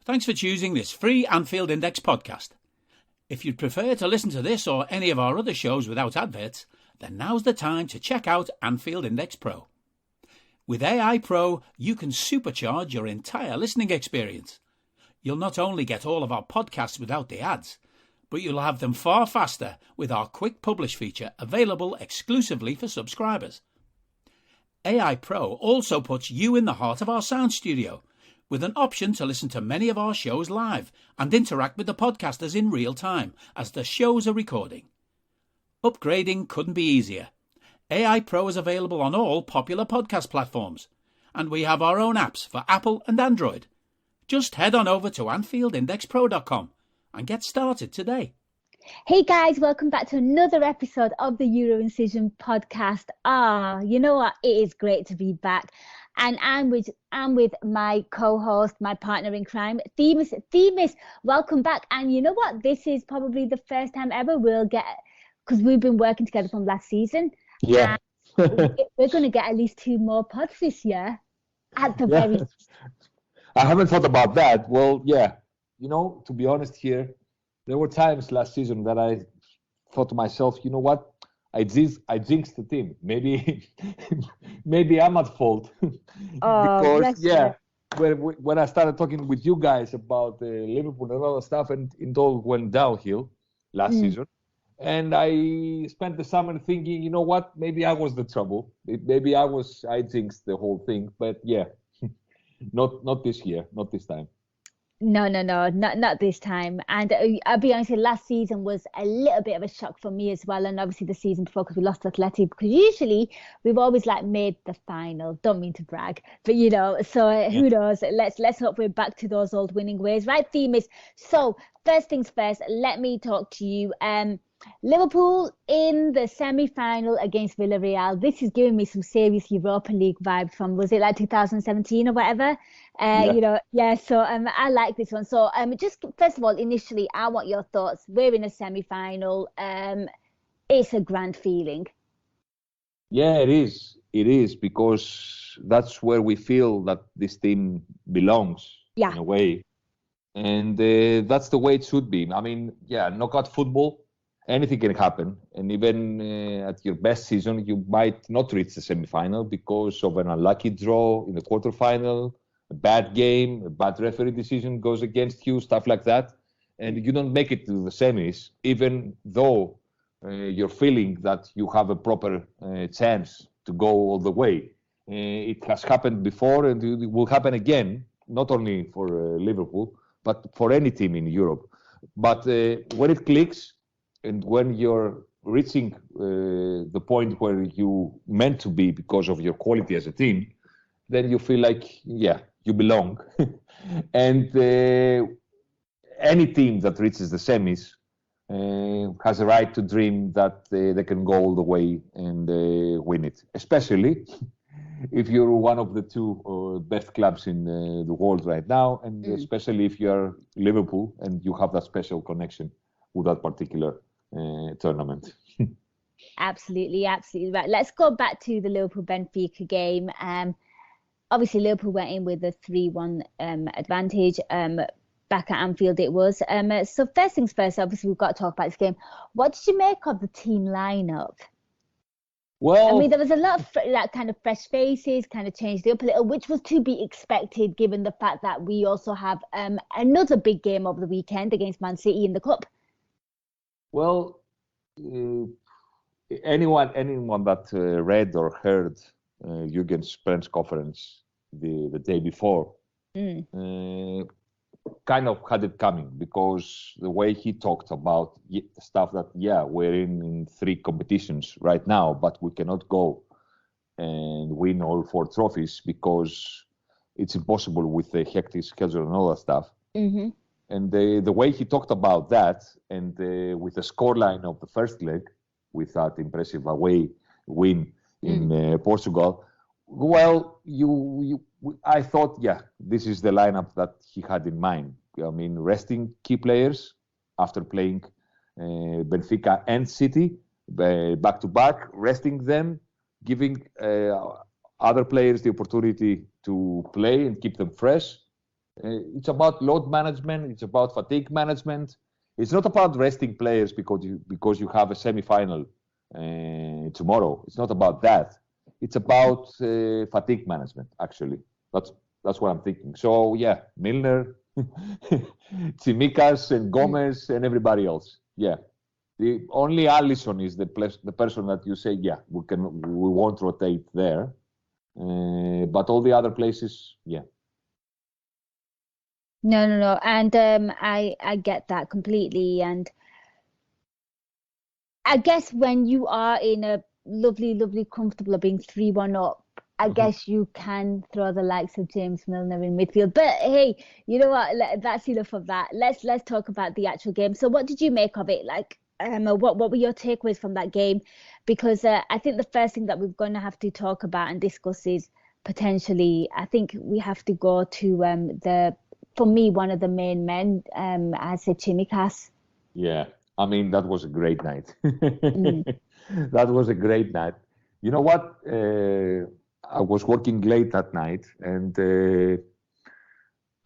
Thanks for choosing this free Anfield Index podcast. If you'd prefer to listen to this or any of our other shows without adverts, then now's the time to check out Anfield Index Pro. With AI Pro, you can supercharge your entire listening experience. You'll not only get all of our podcasts without the ads, but you'll have them far faster with our Quick Publish feature available exclusively for subscribers. AI Pro also puts you in the heart of our sound studio, with an option to listen to many of our shows live and interact with the podcasters in real time as the shows are recording. Upgrading couldn't be easier. AI Pro is available on all popular podcast platforms, and we have our own apps for Apple and Android. Just head on over to AnfieldIndexPro.com and get started today. Hey guys, welcome back to another episode of the Incision podcast. You know what? It is great to be back. And I'm with my co-host, my partner in crime, Themis. Themis, welcome back. And you know what? This is probably the first time ever we'll get, because we've been working together from last season. Yeah. We're going to get at least 2 more pods this year. At the very. I haven't thought about that. Well, yeah. You know, to be honest here, there were times last season that I thought to myself, you know what? I jinxed the team. Maybe I'm at fault. Because, when I started talking with you guys about Liverpool and all that stuff, and it all went downhill last season. And I spent the summer thinking, you know what? Maybe I was the trouble. Maybe I jinxed the whole thing. But yeah, not this year, not this time. No, not this time. And I'll be honest, last season was a little bit of a shock for me as well. And obviously the season before, because we lost to Atleti, because usually we've always made the final. Don't mean to brag, but who knows? Let's hope we're back to those old winning ways, right, Themis? So first things first, let me talk to you. Liverpool in the semi-final against Villarreal. This is giving me some serious Europa League vibes from, was it 2017 or whatever? So I like this one. So just first of all, initially, I want your thoughts. We're in a semi-final. It's a grand feeling. Yeah, it is. It is, because that's where we feel that this team belongs in a way. And that's the way it should be. I mean, knockout football, anything can happen. And even at your best season, you might not reach the semi-final because of an unlucky draw in the quarterfinal, a bad game, a bad referee decision goes against you, stuff like that. And you don't make it to the semis, even though you're feeling that you have a proper chance to go all the way. It has happened before, and it will happen again, not only for Liverpool, but for any team in Europe. But when it clicks, and when you're reaching the point where you meant to be because of your quality as a team, then you feel like, you belong. And any team that reaches the semis has a right to dream that they can go all the way and win it, especially if you're one of the 2 best clubs in the world right now, and especially if you're Liverpool and you have that special connection with that particular tournament. Absolutely right. Let's go back to the Liverpool-Benfica game. Obviously, Liverpool went in with a 3-1 advantage. Back at Anfield it was. So first things first, obviously we've got to talk about this game. What did you make of the team lineup? Well, I mean, there was a lot of kind of fresh faces, kind of changed it up a little, which was to be expected given the fact that we also have another big game over the weekend against Man City in the Cup. Well, anyone that read or heard Jürgen's press conference the day before kind of had it coming, because the way he talked about stuff that, we're in 3 competitions right now, but we cannot go and win all 4 trophies because it's impossible with the hectic schedule and all that stuff. Mm-hmm. And the way he talked about that, and with the scoreline of the first leg, with that impressive away win in Portugal, well, I thought, this is the lineup that he had in mind. I mean, resting key players after playing Benfica and City back to back, resting them, giving other players the opportunity to play and keep them fresh, It's about load management. It's about fatigue management. It's not about resting players because you have a semi-final tomorrow. It's not about that. It's about fatigue management. Actually, that's what I'm thinking. So yeah, Milner, Tsimikas, and Gomez, and everybody else. Yeah, the only Alisson is the person that you say, yeah, we won't rotate there. But all the other places, yeah. No. And I get that completely. And I guess when you are in a lovely, comfortable being 3-1 up, I guess you can throw the likes of James Milner in midfield. But hey, you know what? That's enough of that. Let's talk about the actual game. So what did you make of it? Like, what were your takeaways from that game? Because I think the first thing that we're going to have to talk about and discuss is potentially, I think we have to go to for me, one of the main men, I said Tsimikas. Yeah, I mean, that was a great night. That was a great night. You know what? I was working late that night, and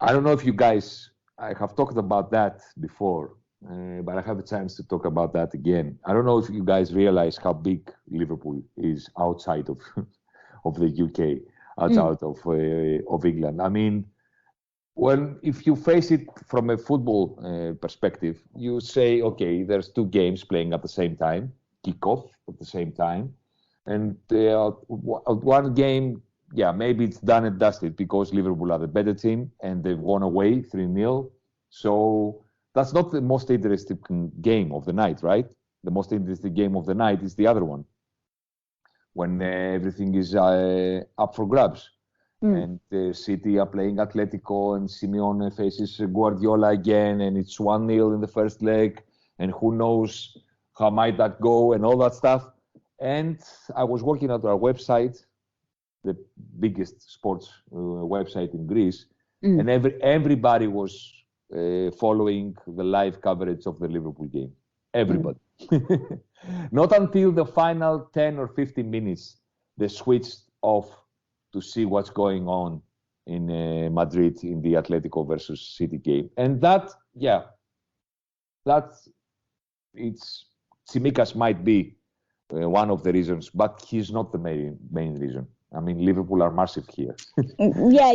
I don't know if you guys, I have talked about that before, but I have a chance to talk about that again. I don't know if you guys realize how big Liverpool is outside of of the UK, outside of England. I mean, if you face it from a football perspective, you say, okay, there's two games playing at the same time, kickoff at the same time, and one game, yeah, maybe it's done and dusted because Liverpool are the better team and they've won away 3-0. So that's not the most interesting game of the night, right? The most interesting game of the night is the other one, when everything is up for grabs. And City are playing Atletico, and Simeone faces Guardiola again, and it's 1-0 in the first leg, and who knows how might that go, and all that stuff. And I was working at our website, the biggest sports website in Greece, and everybody was following the live coverage of the Liverpool game. Everybody. Not until the final 10 or 15 minutes, they switched off to see what's going on in Madrid in the Atletico versus City game. And Tsimikas might be one of the reasons, but he's not the main reason. I mean, Liverpool are massive here. Yeah,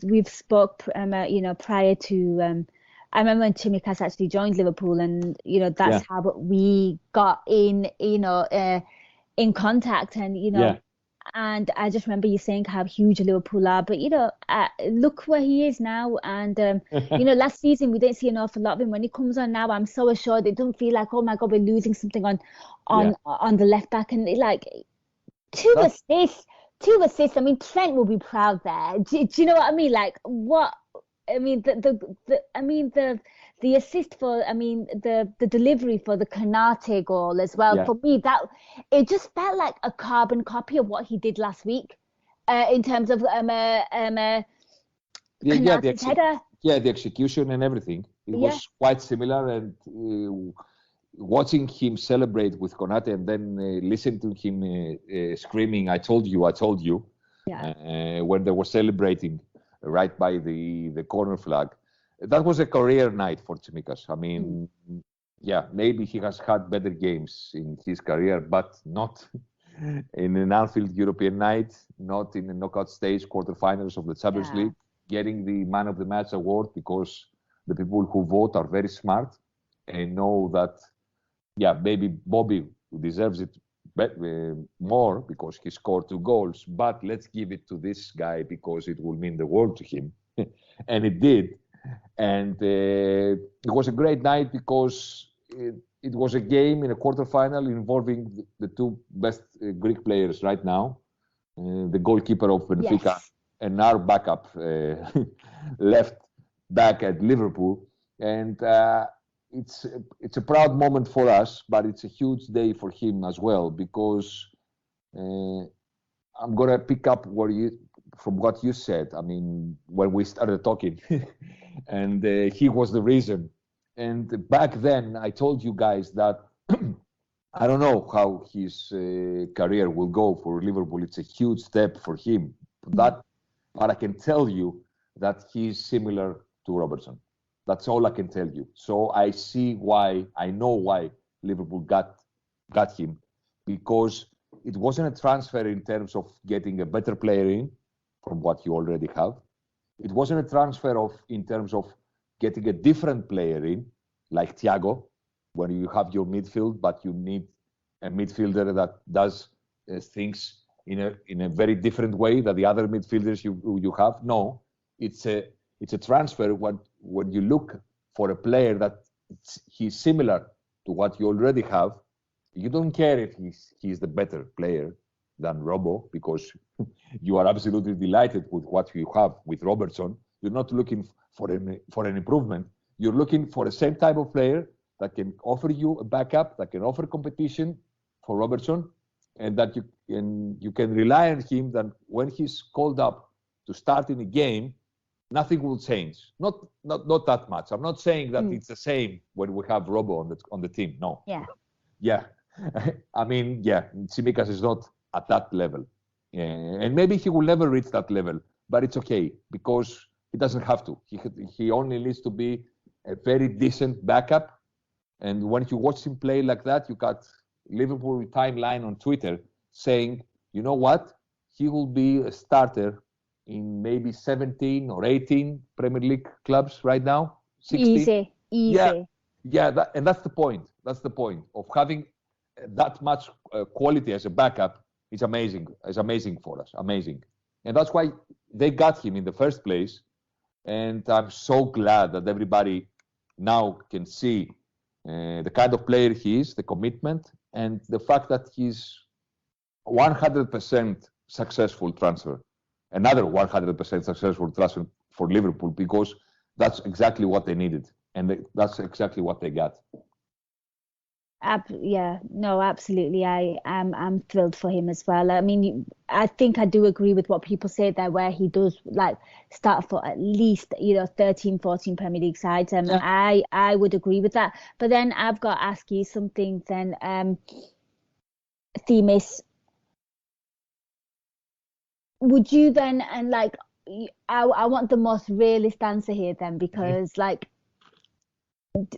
we've spoke prior to. I remember when Tsimikas actually joined Liverpool, and that's how we got in contact, and and I just remember you saying how huge Liverpool are, but look where he is now, and last season we didn't see an awful lot of him. When he comes on now, I'm so assured it doesn't feel like, oh my God, we're losing something on the left back, and like two assists. I mean, Trent will be proud there. Do you know what I mean? Like what? I mean, the assist for, the delivery for the Konate goal as well. Yeah. For me, that it just felt like a carbon copy of what he did last week, in terms of Konate's header. Yeah, the execution and everything. It was quite similar, and watching him celebrate with Konate and then listen to him screaming, "I told you," when they were celebrating right by the corner flag. That was a career night for Tsimikas. I mean, maybe he has had better games in his career, but not in an Anfield European night, not in the knockout stage quarterfinals of the Champions League, getting the Man of the Match award, because the people who vote are very smart and know that, maybe Bobby deserves it more because he scored 2 goals, but let's give it to this guy because it will mean the world to him. And it did. And it was a great night because it was a game in a quarterfinal involving the 2 best Greek players right now, the goalkeeper of Benfica and our backup left back at Liverpool. And it's a proud moment for us, but it's a huge day for him as well, because I'm gonna pick up from what you said. I mean, when we started talking, and he was the reason. And back then, I told you guys that I don't know how his career will go for Liverpool. It's a huge step for him. That but I can tell you that he's similar to Robertson. That's all I can tell you. So I know why Liverpool got him, because it wasn't a transfer in terms of getting a better player in from what you already have. It wasn't a transfer in terms of getting a different player in, like Thiago, when you have your midfield, but you need a midfielder that does things in a very different way than the other midfielders you have. No, it's a transfer when you look for a player that he's similar to what you already have. You don't care if he's the better player than Robbo, because you are absolutely delighted with what you have with Robertson. You're not looking for an improvement. You're looking for the same type of player that can offer you a backup, that can offer competition for Robertson, and that you can rely on him that when he's called up to start in a game, nothing will change. Not that much. I'm not saying that it's the same when we have Robbo on the team. No. Yeah. I mean, Tsimikas is not at that level. And maybe he will never reach that level, but it's okay, because he doesn't have to. He only needs to be a very decent backup. And when you watch him play like that, you got Liverpool timeline on Twitter saying, you know what? He will be a starter in maybe 17 or 18 Premier League clubs right now. 16. Easy. Yeah, and that's the point. That's the point of having that much quality as a backup. It's amazing. It's amazing for us. Amazing. And that's why they got him in the first place. And I'm so glad that everybody now can see the kind of player he is, the commitment, and the fact that he's 100% successful transfer. Another 100% successful transfer for Liverpool, because that's exactly what they needed. And that's exactly what they got. Absolutely. I'm thrilled for him as well. I mean, I think I do agree with what people say there, where he does like start for at least 13, 14 Premier League sides. I would agree with that. But then I've got to ask you something. Then, Themis, would you then I want the most realist answer here then, because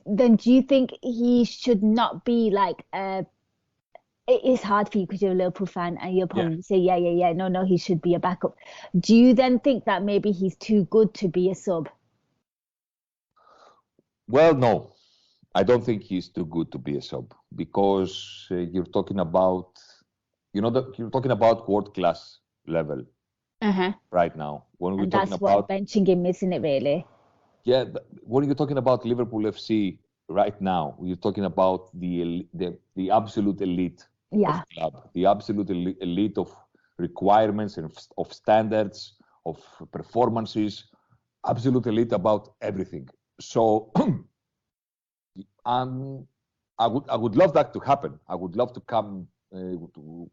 then do you think he should not be it's hard for you because you're a Liverpool fan and you'll probably say, no, he should be a backup. Do you then think that maybe he's too good to be a sub? Well, no, I don't think he's too good to be a sub, because you're talking about, you're talking about world-class level right now. When we're talking about benching him, isn't it, really? Yeah, when you're talking about Liverpool FC right now, you're talking about the absolute elite of the club, the absolute elite of requirements and of standards, of performances, absolute elite about everything. So I would love that to happen. I would love to come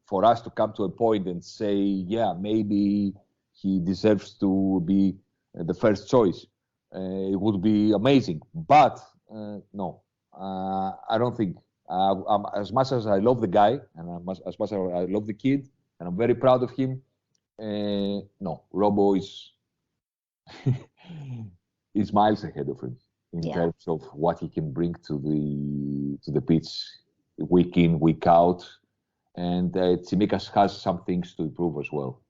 for us to come to a point and say, maybe he deserves to be the first choice. It would be amazing, but no, I don't think. As much as I love the guy, and as much as I love the kid, and I'm very proud of him, no, Robbo is miles ahead of him in terms of what he can bring to the pitch week in, week out, and Tsimikas has some things to improve as well.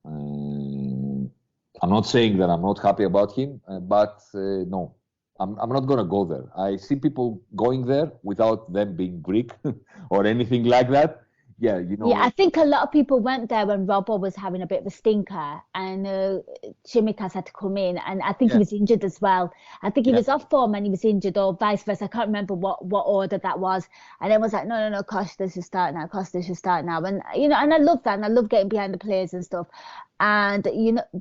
I'm not saying that I'm not happy about him, but no, I'm not going to go there. I see people going there without them being Greek or anything like that. Yeah, I think a lot of people went there when Robbo was having a bit of a stinker, and Tsimikas had to come in, and I think he was injured as well. I think he was off form and he was injured, or vice versa. I can't remember what order that was. And then was like, no, Costa should start now. Costa should start now. And and I love that, and I love getting behind the players and stuff. And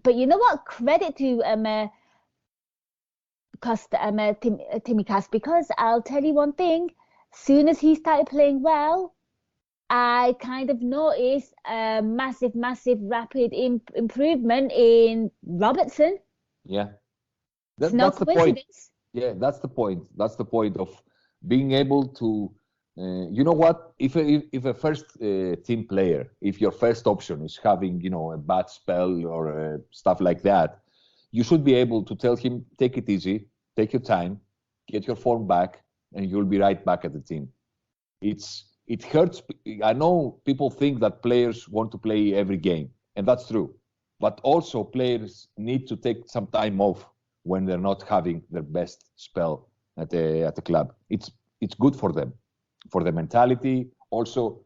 but you know what? Credit to Tsimikas, because I'll tell you one thing: soon as he started playing well, I kind of noticed a massive, rapid improvement in Robertson. Yeah, that's the point. Yeah, that's the point. That's the point of being able to You know what? If a first team player, if your first option is having, a bad spell or stuff like that, you should be able to tell him, take it easy, take your time, get your form back, and you'll be right back at the team. It hurts. I know people think that players want to play every game, and that's true. But also players need to take some time off when they're not having their best spell at the club. It's good for them, for the mentality, also,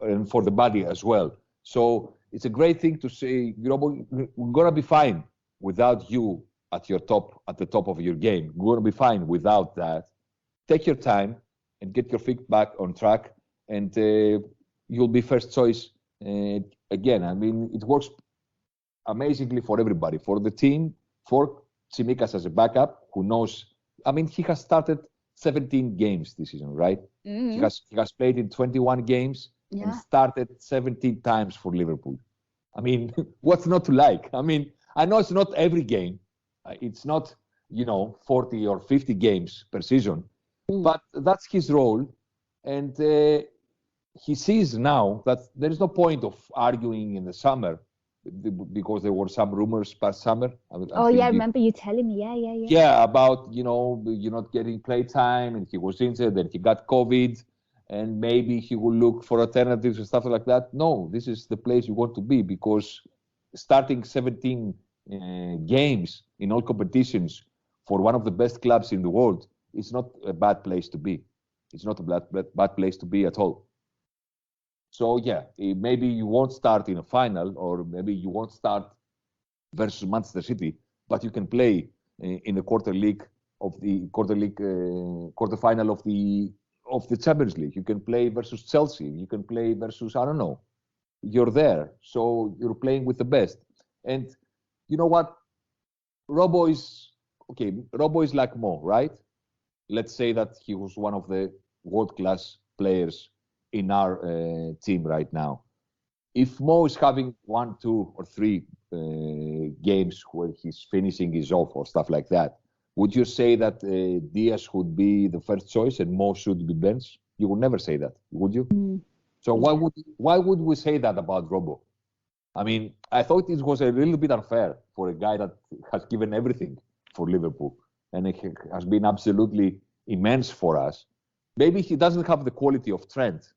and for the body as well. So it's a great thing to say, we're gonna be fine without you at the top of your game. We're gonna be fine without that. Take your time and get your feet back on track, and you'll be first choice again. I mean, it works amazingly for everybody, for the team, for Tsimikas as a backup, who knows. I mean, he has started 17 games this season, right? Mm-hmm. He has played in 21 games and started 17 times for Liverpool. I mean, what's not to like? I mean, I know it's not every game. It's not, 40 or 50 games per season, but that's his role. And he sees now that there is no point of arguing in the summer, because there were some rumors past summer. I remember you telling me. Yeah. Yeah, about, you're not getting play time, and he was injured, and he got COVID, and maybe he will look for alternatives and stuff like that. No, this is the place you want to be, because starting 17 games in all competitions for one of the best clubs in the world is not a bad place to be. It's not a bad place to be at all. So yeah, maybe you won't start in a final, or maybe you won't start versus Manchester City, but you can play in the quarterfinal of the Champions League. You can play versus Chelsea. You can play versus, I don't know. You're there, so you're playing with the best. And you know what? Robbo is like Mo, right? Let's say that he was one of the world-class players in our team right now. If Mo is having 1, 2, or 3 games where he's finishing his off or stuff like that, would you say that Diaz would be the first choice and Mo should be benched? You would never say that, would you? So why would we say that about Robbo? I mean, I thought it was a little bit unfair for a guy that has given everything for Liverpool, and it has been absolutely immense for us. Maybe he doesn't have the quality of Trent,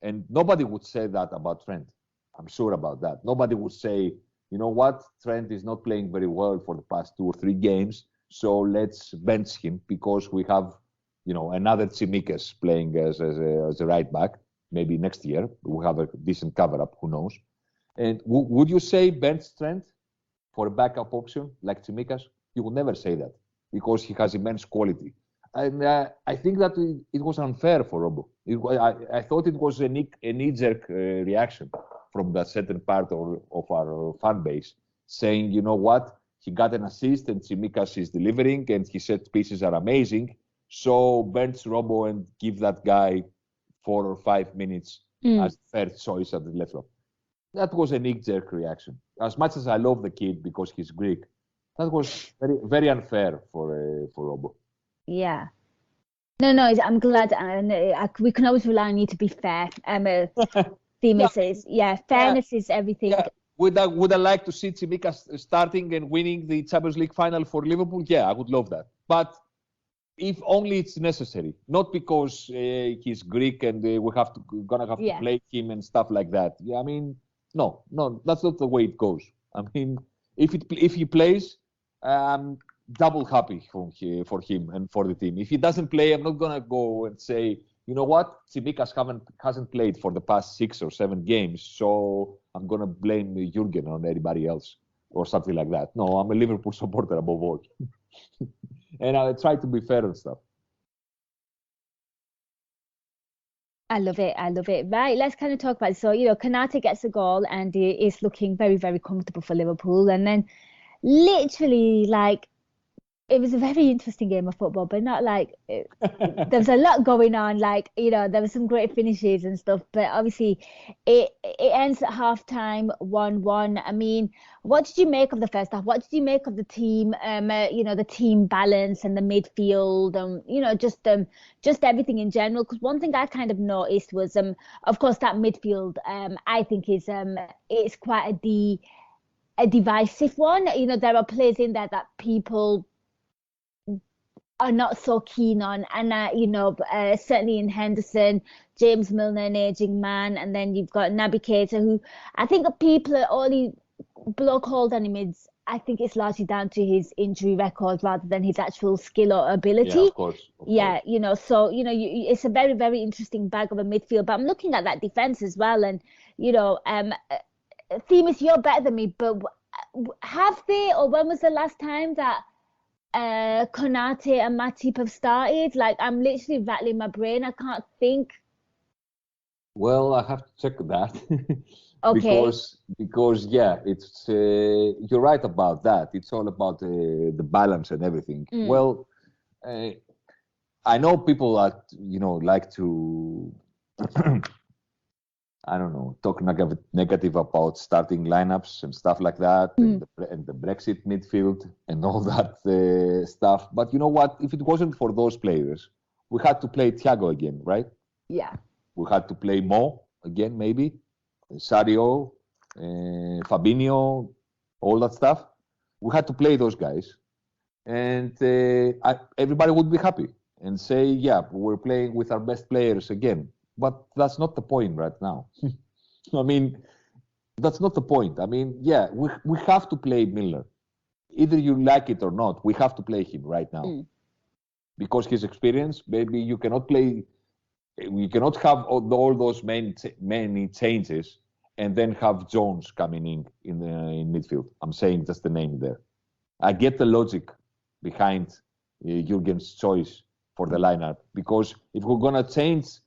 and nobody would say that about Trent. I'm sure about that. Nobody would say, you know what, Trent is not playing very well for the past 2 or 3 games, so let's bench him because we have, another Tsimikas playing as a right back. Maybe next year we'll have a decent cover-up, who knows. And would you say bench Trent for a backup option like Tsimikas? You would never say that, because he has immense quality. And I think that it was unfair for Robbo. I thought it was a knee-jerk reaction from that certain part of our fan base, saying, you know what, he got an assist and Tsimikas is delivering and his set pieces are amazing, so bench Robbo and give that guy 4 or 5 minutes as first choice at the left back. That was a knee-jerk reaction. As much as I love the kid because he's Greek, that was very, very unfair for Robbo. Yeah. No, I'm glad, and we can always rely on you to be fair. Thema says, fairness is everything. Yeah. Would I like to see Tsimikas starting and winning the Champions League final for Liverpool? Yeah, I would love that. But if only it's necessary, not because he's Greek and we're gonna have to play him and stuff like that. Yeah, I mean, no, that's not the way it goes. I mean, if he plays, double happy for him and for the team. If he doesn't play, I'm not gonna go and say, you know what, Tsimikas hasn't played for the past 6 or 7 games, so I'm gonna blame Jurgen on anybody else or something like that. No, I'm a Liverpool supporter above all, and I try to be fair and stuff. I love it. Right, let's kind of talk about it. So, Konate gets a goal and he is looking very, very comfortable for Liverpool, and then literally it was a very interesting game of football, but not like there was a lot going on. Like, there were some great finishes and stuff, but obviously it ends at halftime 1-1. I mean, what did you make of the first half? What did you make of the team? The team balance and the midfield, just everything in general. Because one thing I kind of noticed was, of course, that midfield, I think is it's quite a divisive one. There are players in there that people are not so keen on, and certainly in Henderson, James Milner, an aging man, and then you've got Naby Keita, who I think people are only blow cold on him. I think it's largely down to his injury record rather than his actual skill or ability. Yeah, of course. So it's a very, very interesting bag of a midfield. But I'm looking at that defense as well, and Themis, you're better than me, but have they, or when was the last time that Konate and Matip have started? Like, I'm literally rattling my brain. I can't think. Well, I have to check that. Okay. Because yeah, it's you're right about that. It's all about the balance and everything. Well, I know people that like to I don't know, talk negative about starting lineups and stuff like that, and the Brexit midfield and all that stuff. But you know what? If it wasn't for those players, we had to play Thiago again, right? Yeah. We had to play Mo again, maybe, Sadio, Fabinho, all that stuff. We had to play those guys, and everybody would be happy and say, yeah, we're playing with our best players again. But that's not the point right now. I mean, that's not the point. I mean, yeah, we have to play Milner. Either you like it or not, we have to play him right now. Because his experience, maybe you cannot have all those many changes and then have Jones coming in midfield. I'm saying just the name there. I get the logic behind Jurgen's choice for the lineup, because if we're going to change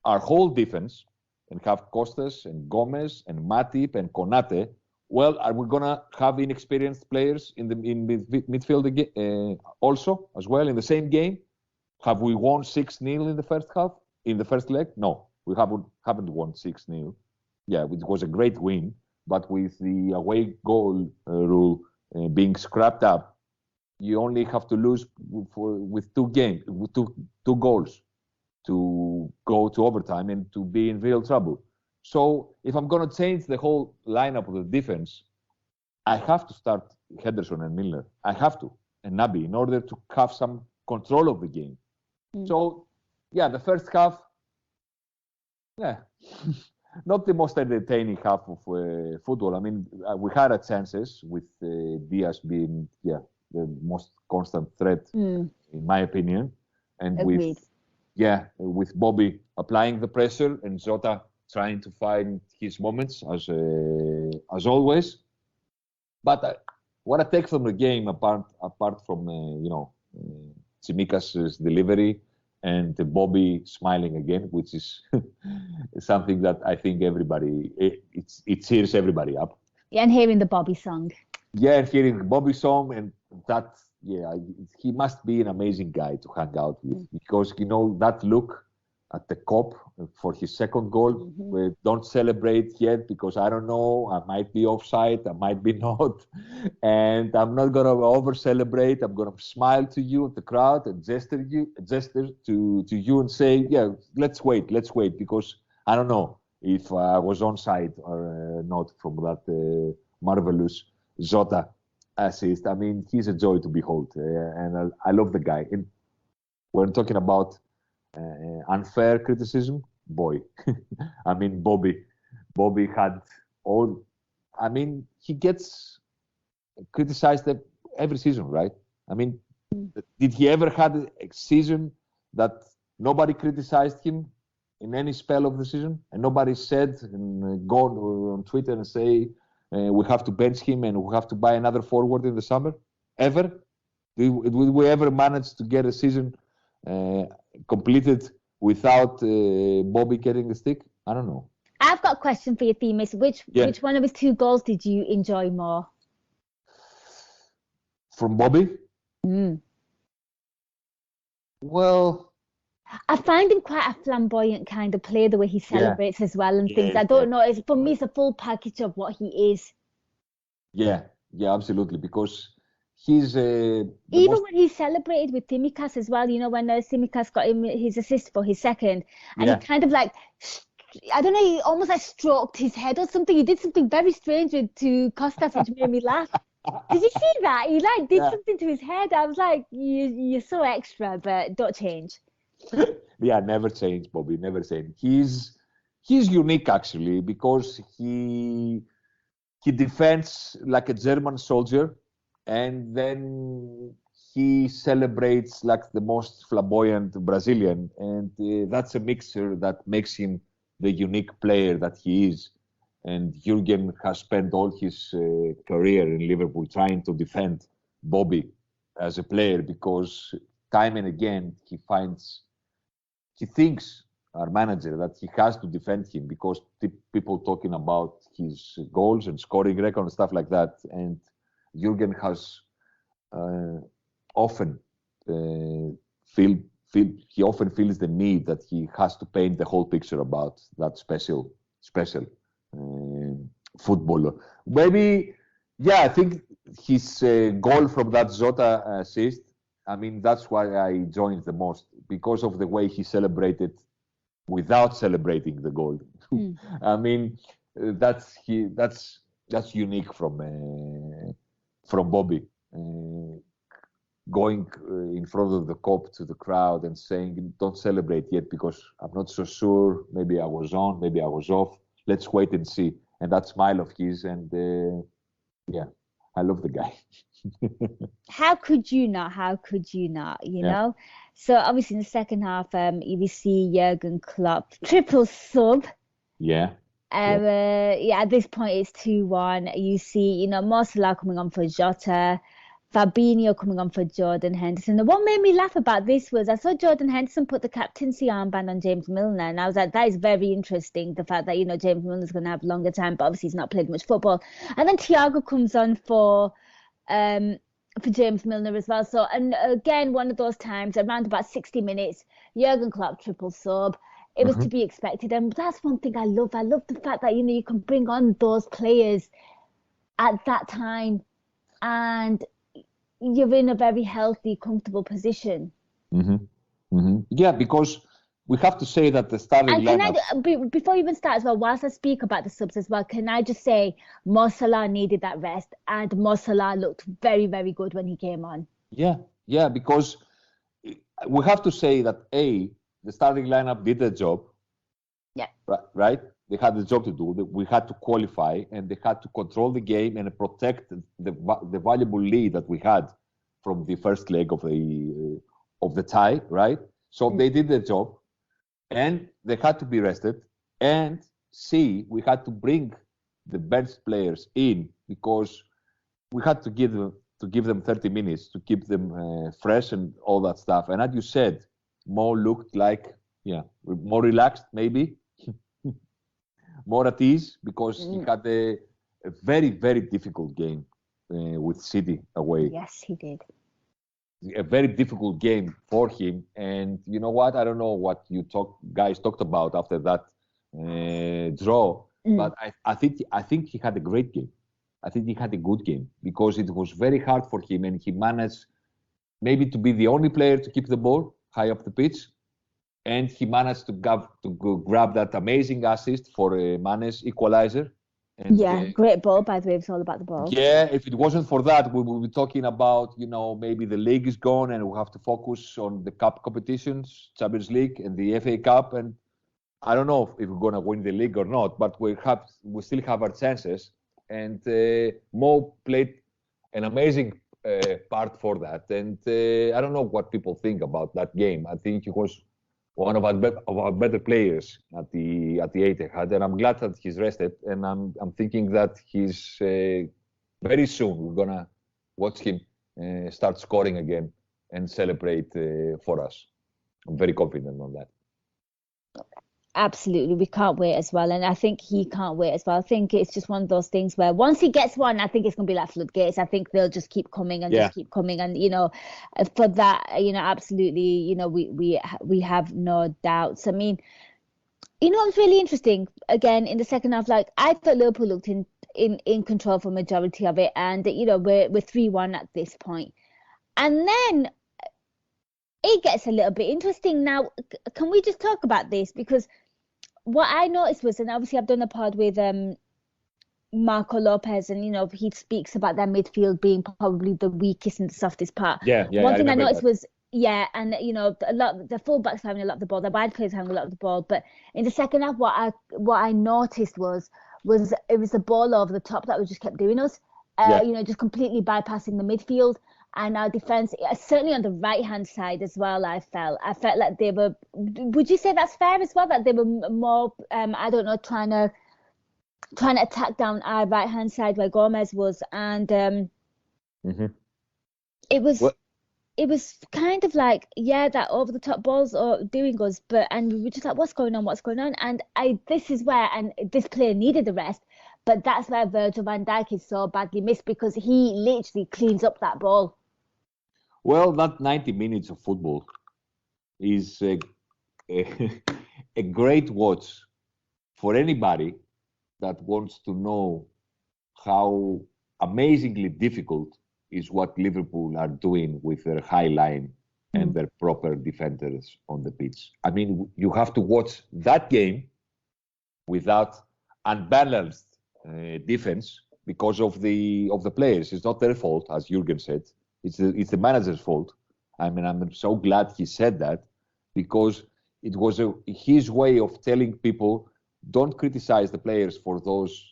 our whole defense and have Costas and Gomez and Matip and Konate, well, are we going to have inexperienced players in midfield also as well in the same game? Have we won 6-0 in the first half, in the first leg? No, we haven't won 6-0. Yeah, it was a great win, but with the away goal rule being scrapped up, you only have to lose with two goals to go to overtime and to be in real trouble. So if I'm going to change the whole lineup of the defense, I have to start Henderson and Milner. I have to, and Naby, in order to have some control of the game. So, yeah, the first half, not the most entertaining half of football. I mean, we had our chances with Diaz being, the most constant threat, in my opinion, and Agreed. with Bobby applying the pressure and Jota trying to find his moments as always. But what I take from the game, apart from Tsimikas' delivery and Bobby smiling again, which is something that I think it cheers everybody up. Yeah, and hearing the Bobby song. Yeah, and hearing the Bobby song, and that, he must be an amazing guy to hang out with, because that look at the cop for his second goal, we don't celebrate yet because I don't know, I might be offside, I might be not, and I'm not gonna over celebrate. I'm gonna smile to you, the crowd, and gesture to you and say, let's wait, because I don't know if I was onside or not from that marvelous Jota assist. I mean, he's a joy to behold, and I love the guy. And we're talking about unfair criticism, boy. I mean, Bobby had all. I mean, he gets criticized every season, right? I mean, did he ever had a season that nobody criticized him in any spell of the season, and nobody said and go on Twitter and say we have to bench him and we have to buy another forward in the summer? Ever? Did we ever manage to get a season completed without Bobby getting the stick? I don't know. I've got a question for you, Themis. Which one of his 2 goals did you enjoy more? From Bobby? Well, I find him quite a flamboyant kind of player, the way he celebrates as well and things. I don't know. For me, it's a full package of what he is. Yeah, absolutely. Because he's even when he celebrated with Tsimikas as well, when Tsimikas got him his assist for his second, and he kind of like, I don't know, he almost like stroked his head or something. He did something very strange to Costas, which made me laugh. Did you see that? He like did something to his head. I was like, you're so extra, but don't change. Yeah, never change, Bobby. Never change. He's unique actually because he defends like a German soldier, and then he celebrates like the most flamboyant Brazilian, and that's a mixture that makes him the unique player that he is. And Jurgen has spent all his career in Liverpool trying to defend Bobby as a player because time and again he thinks, our manager, that he has to defend him because people talking about his goals and scoring record and stuff like that. And Jurgen has often he often feels the need that he has to paint the whole picture about that special footballer. Maybe, I think his goal from that Zota assist, I mean, that's why I joined the most, because of the way he celebrated without celebrating the goal. I mean, that's unique from Bobby. Going in front of the cop to the crowd and saying, don't celebrate yet because I'm not so sure. Maybe I was on, maybe I was off. Let's wait and see. And that smile of his, and I love the guy. How could you not? You know? So obviously in the second half, you see Jurgen Klopp triple sub. At this point it's 2-1. You see, Mo Salah coming on for Jota, Fabinho coming on for Jordan Henderson. And what made me laugh about this was I saw Jordan Henderson put the captaincy armband on James Milner, and I was like, that is very interesting. The fact that James Milner's going to have longer time, but obviously he's not played much football. And then Thiago comes on for James Milner as well. So, and again, one of those times around about 60 minutes, Jurgen Klopp triple sub. It was to be expected, and that's one thing I love. I love the fact that you can bring on those players at that time, and you're in a very healthy, comfortable position. Yeah, because we have to say that the starting lineup... Before you even start as well, whilst I speak about the subs as well, can I just say Mo Salah needed that rest, and Mo Salah looked very, very good when he came on. Yeah, because we have to say that the starting lineup did the job. Yeah. Right? They had the job to do. We had to qualify, and they had to control the game and protect the valuable lead that we had from the first leg of the tie, right? So they did the job, and they had to be rested. And we had to bring the bench players in because we had to give them 30 minutes to keep them fresh and all that stuff. And as you said, Mo looked like more relaxed, maybe. More at ease because he had a very, very difficult game with City away. Yes, he did. A very difficult game for him. And you know what? I don't know what you guys talked about after that draw, but I think he had a great game. I think he had a good game because it was very hard for him, and he managed maybe to be the only player to keep the ball high up the pitch. And he managed to grab that amazing assist for Mane's equalizer. And, great ball, by the way. It's all about the ball. Yeah, if it wasn't for that, we would be talking about, maybe the league is gone and we have to focus on the cup competitions, Champions League and the FA Cup. And I don't know if we're going to win the league or not, but we still have our chances. And Mo played an amazing part for that. And I don't know what people think about that game. I think he was one of our better players at the Etihad, and I'm glad that he's rested. And I'm thinking that he's very soon we're gonna watch him start scoring again and celebrate for us. I'm very confident on that. Absolutely, we can't wait as well, and I think he can't wait as well. I think it's just one of those things where once he gets one, I think it's gonna be like floodgates. I think they'll just keep coming and just keep coming, and for that, absolutely, we have no doubts. I mean, what's really interesting again in the second half, like I thought Liverpool looked in control for majority of it, and we're 3-1 at this point, and then it gets a little bit interesting. Now, can we just talk about this? Because what I noticed was, and obviously I've done a pod with Marco Lopez, and he speaks about their midfield being probably the weakest and the softest part. One thing I noticed was, and a lot the fullbacks having a lot of the ball, the wide players having a lot of the ball, but in the second half, what I noticed was it was the ball over the top that we just kept doing us. Just completely bypassing the midfield. And our defence, certainly on the right-hand side as well, I felt like they were, would you say that's fair as well, that they were more, trying to attack down our right-hand side where Gomez was, and it was kind of like, that over-the-top balls are doing us, and we were just like, what's going on? And this is where, and this player needed the rest, but that's where Virgil van Dijk is so badly missed, because he literally cleans up that ball. Well, that 90 minutes of football is a great watch for anybody that wants to know how amazingly difficult is what Liverpool are doing with their high line and their proper defenders on the pitch. I mean, you have to watch that game without unbalanced defense because of the players. It's not their fault, as Jurgen said. It's the manager's fault. I mean, I'm so glad he said that, because it was his way of telling people, don't criticize the players for those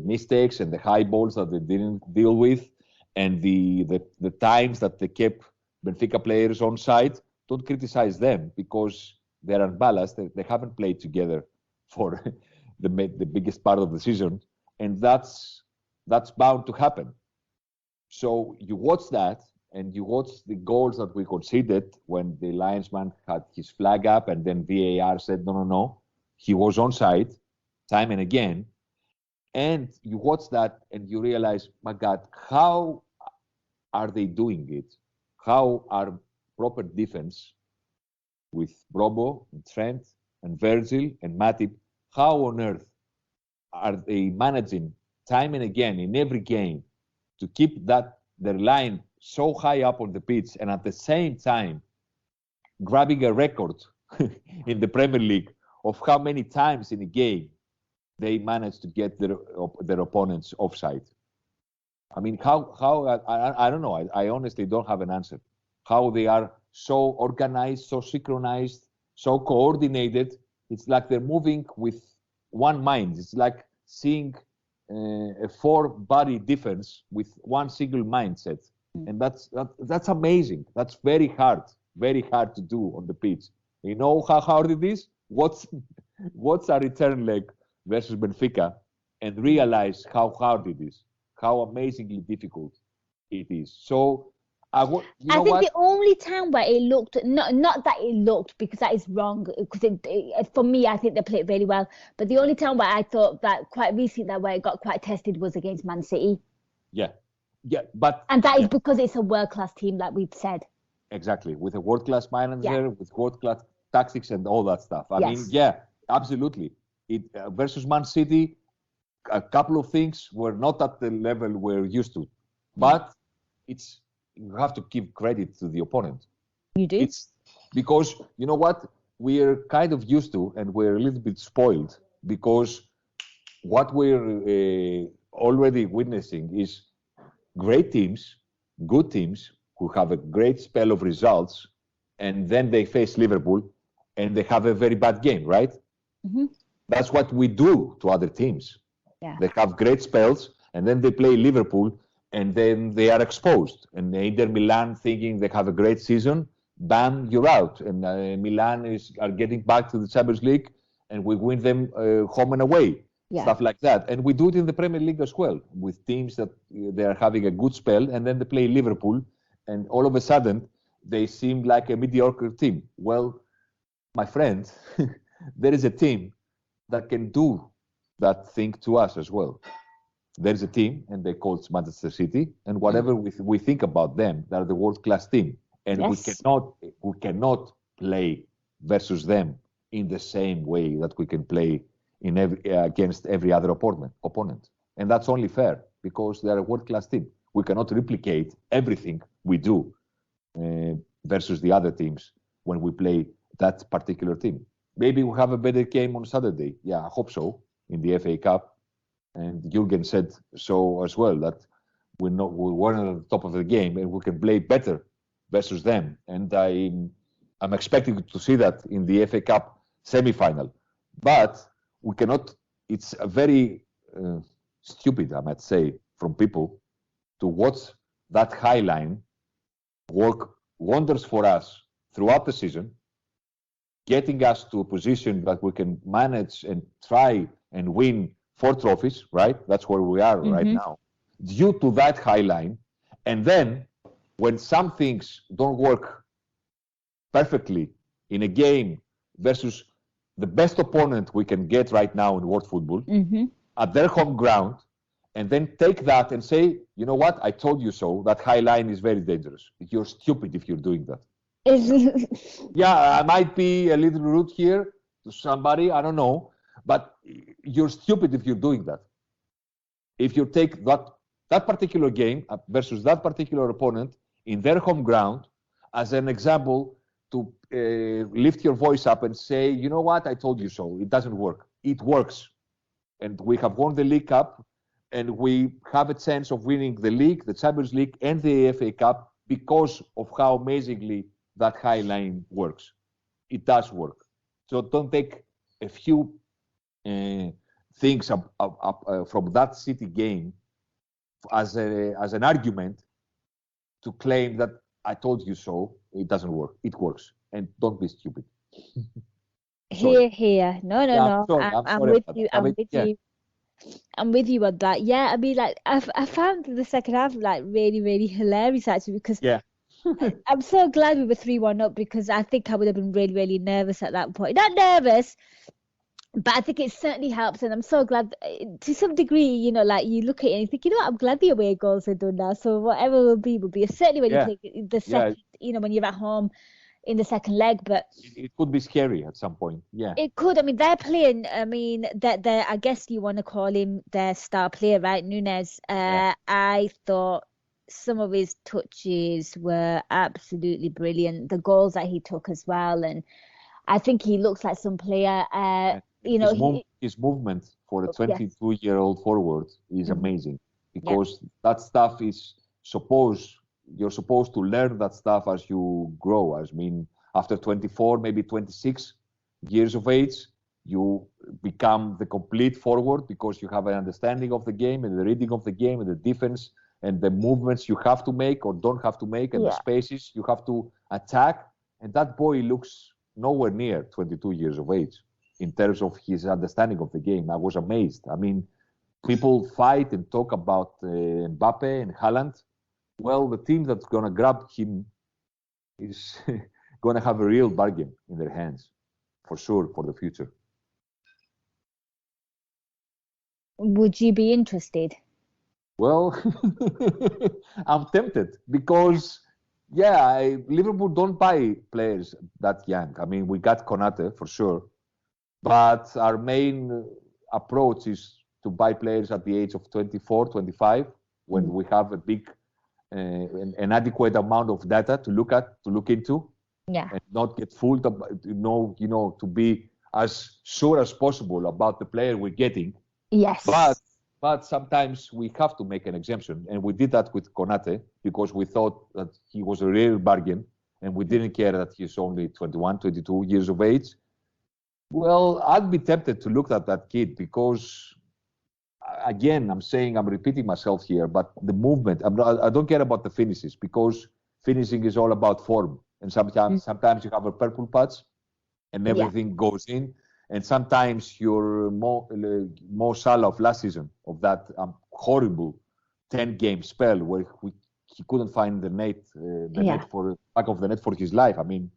mistakes and the high balls that they didn't deal with, and the times that they kept Benfica players on side. Don't criticize them because they're unbalanced. They haven't played together for the biggest part of the season, and that's bound to happen. So you watch that, and you watch the goals that we conceded when the linesman had his flag up, and then VAR said, no, he was onside, time and again. And you watch that, and you realize, my God, how are they doing it? How are proper defense with Brobo and Trent and Virgil and Matip, how on earth are they managing time and again in every game to keep their line so high up on the pitch, and at the same time grabbing a record in the Premier League of how many times in a game they manage to get their opponents offside? I mean, how I don't know. I honestly don't have an answer. How they are so organized, so synchronized, so coordinated. It's like they're moving with one mind. It's like seeing a four-body defense with one single mindset, and that's amazing. That's very hard to do on the pitch. You know how hard it is? What's our return leg versus Benfica, and realize how hard it is, how amazingly difficult it is. So I think the only time where it looked, not that it looked, because that is wrong, because for me, I think they played really well, but the only time where I thought that quite recently that where it got quite tested was against Man City. And that is because it's a world-class team, like we've said. Exactly, with a world-class manager, with world-class tactics and all that stuff. I mean, absolutely. Versus Man City, a couple of things were not at the level we're used to, but you have to give credit to the opponent. You do? It's because, you know what, we're kind of used to, and we're a little bit spoiled, because what we're already witnessing is great teams, good teams, who have a great spell of results, and then they face Liverpool, and they have a very bad game, right? Mm-hmm. That's what we do to other teams. Yeah. They have great spells, and then they play Liverpool, and then they are exposed. And Inter Milan, thinking they have a great season, bam, you're out. And Milan are getting back to the Champions League, and we win them home and away, stuff like that. And we do it in the Premier League as well, with teams that they are having a good spell, and then they play Liverpool, and all of a sudden, they seem like a mediocre team. Well, my friend, there is a team that can do that thing to us as well. There's a team, and they call it Manchester City, and whatever we think about them, they're the world-class team, and we cannot play versus them in the same way that we can play against every other opponent, and that's only fair because they're a world-class team. We cannot replicate everything we do versus the other teams when we play that particular team. Maybe we have a better game on Saturday. Yeah, I hope so, in the FA Cup. And Jurgen said so as well, that we're at the top of the game and we can play better versus them. And I'm expecting to see that in the FA Cup semi-final. But we cannot, it's a very stupid, I might say, from people to watch that high line work wonders for us throughout the season, getting us to a position that we can manage and try and win 4 trophies, right? That's where we are right now, due to that high line. And then when some things don't work perfectly in a game versus the best opponent we can get right now in world football at their home ground, and then take that and say, you know what, I told you so, that high line is very dangerous. You're stupid if you're doing that. Yeah, I might be a little rude here to somebody, I don't know, but you're stupid if you're doing that. If you take that particular game versus that particular opponent in their home ground as an example to lift your voice up and say, you know what, I told you so. It doesn't work. It works. And we have won the League Cup, and we have a chance of winning the league, the Champions League, and the FA Cup because of how amazingly that high line works. It does work. So don't take a few things from that City game as an argument to claim that I told you so. It doesn't work. It works. And don't be stupid. Here. No. I'm with you. I'm with you on that. Yeah, I mean, like, I found the second half like really, really hilarious actually, because I'm so glad we were 3-1 up, because I think I would have been really, really nervous at that point. Not nervous, but I think it certainly helps, and I'm so glad to some degree, you know, like you look at it and you think, you know what, I'm glad the away goals are done now. So whatever will be. Certainly when you play the second, you know, when you're at home in the second leg, but it could be scary at some point. Yeah, it could. I mean, they're playing. I mean, that I guess you want to call him their star player, right? Nunez. I thought some of his touches were absolutely brilliant. The goals that he took as well, and I think he looks like some player. You know, his movement for a 22-year-old forward is amazing, because that stuff is you're supposed to learn that stuff as you grow. I mean, after 24, maybe 26 years of age, you become the complete forward because you have an understanding of the game and the reading of the game and the defense and the movements you have to make or don't have to make and the spaces you have to attack. And that boy looks nowhere near 22 years of age in terms of his understanding of the game. I was amazed. I mean, people fight and talk about Mbappe and Haaland. Well, the team that's going to grab him is going to have a real bargain in their hands, for sure, for the future. Would you be interested? Well, I'm tempted because, Liverpool don't buy players that young. I mean, we got Konate for sure, but our main approach is to buy players at the age of 24, 25, when we have a big an adequate amount of data to look into, and not get fooled. To be as sure as possible about the player we're getting. Yes. But sometimes we have to make an exemption, and we did that with Konate because we thought that he was a real bargain, and we didn't care that he's only 21, 22 years of age. Well, I'd be tempted to look at that kid because, again, I'm repeating myself here, but the movement, I don't care about the finishes, because finishing is all about form. And sometimes you have a purple patch and everything goes in. And sometimes you're Mo Salah of last season, of that horrible 10-game spell where he couldn't find the net for back of the net for his life. I mean,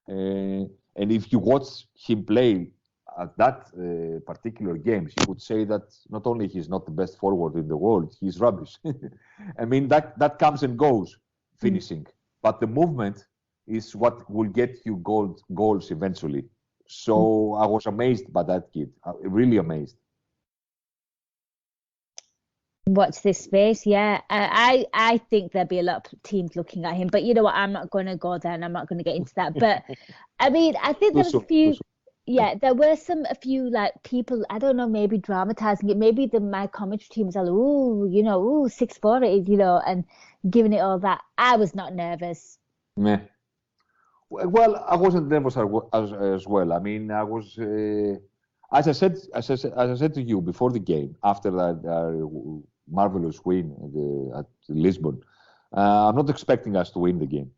and if you watch him play at that particular games, you would say that not only he's not the best forward in the world, he's rubbish. I mean, that comes and goes, finishing. But the movement is what will get you goals eventually. So I was amazed by that kid, really amazed. Watch this space, yeah. I think there'll be a lot of teams looking at him, but you know what? I'm not going to go there, and I'm not going to get into that. But I mean, I think there was a few. Yeah, there were a few like people. I don't know, maybe dramatizing it. Maybe my commentary team was like, "Ooh, 6'4" it is, and giving it all that. I was not nervous. Meh. Well, I wasn't nervous as well. I mean, I was, as I said to you before the game, after that marvelous win at Lisbon. I'm not expecting us to win the game.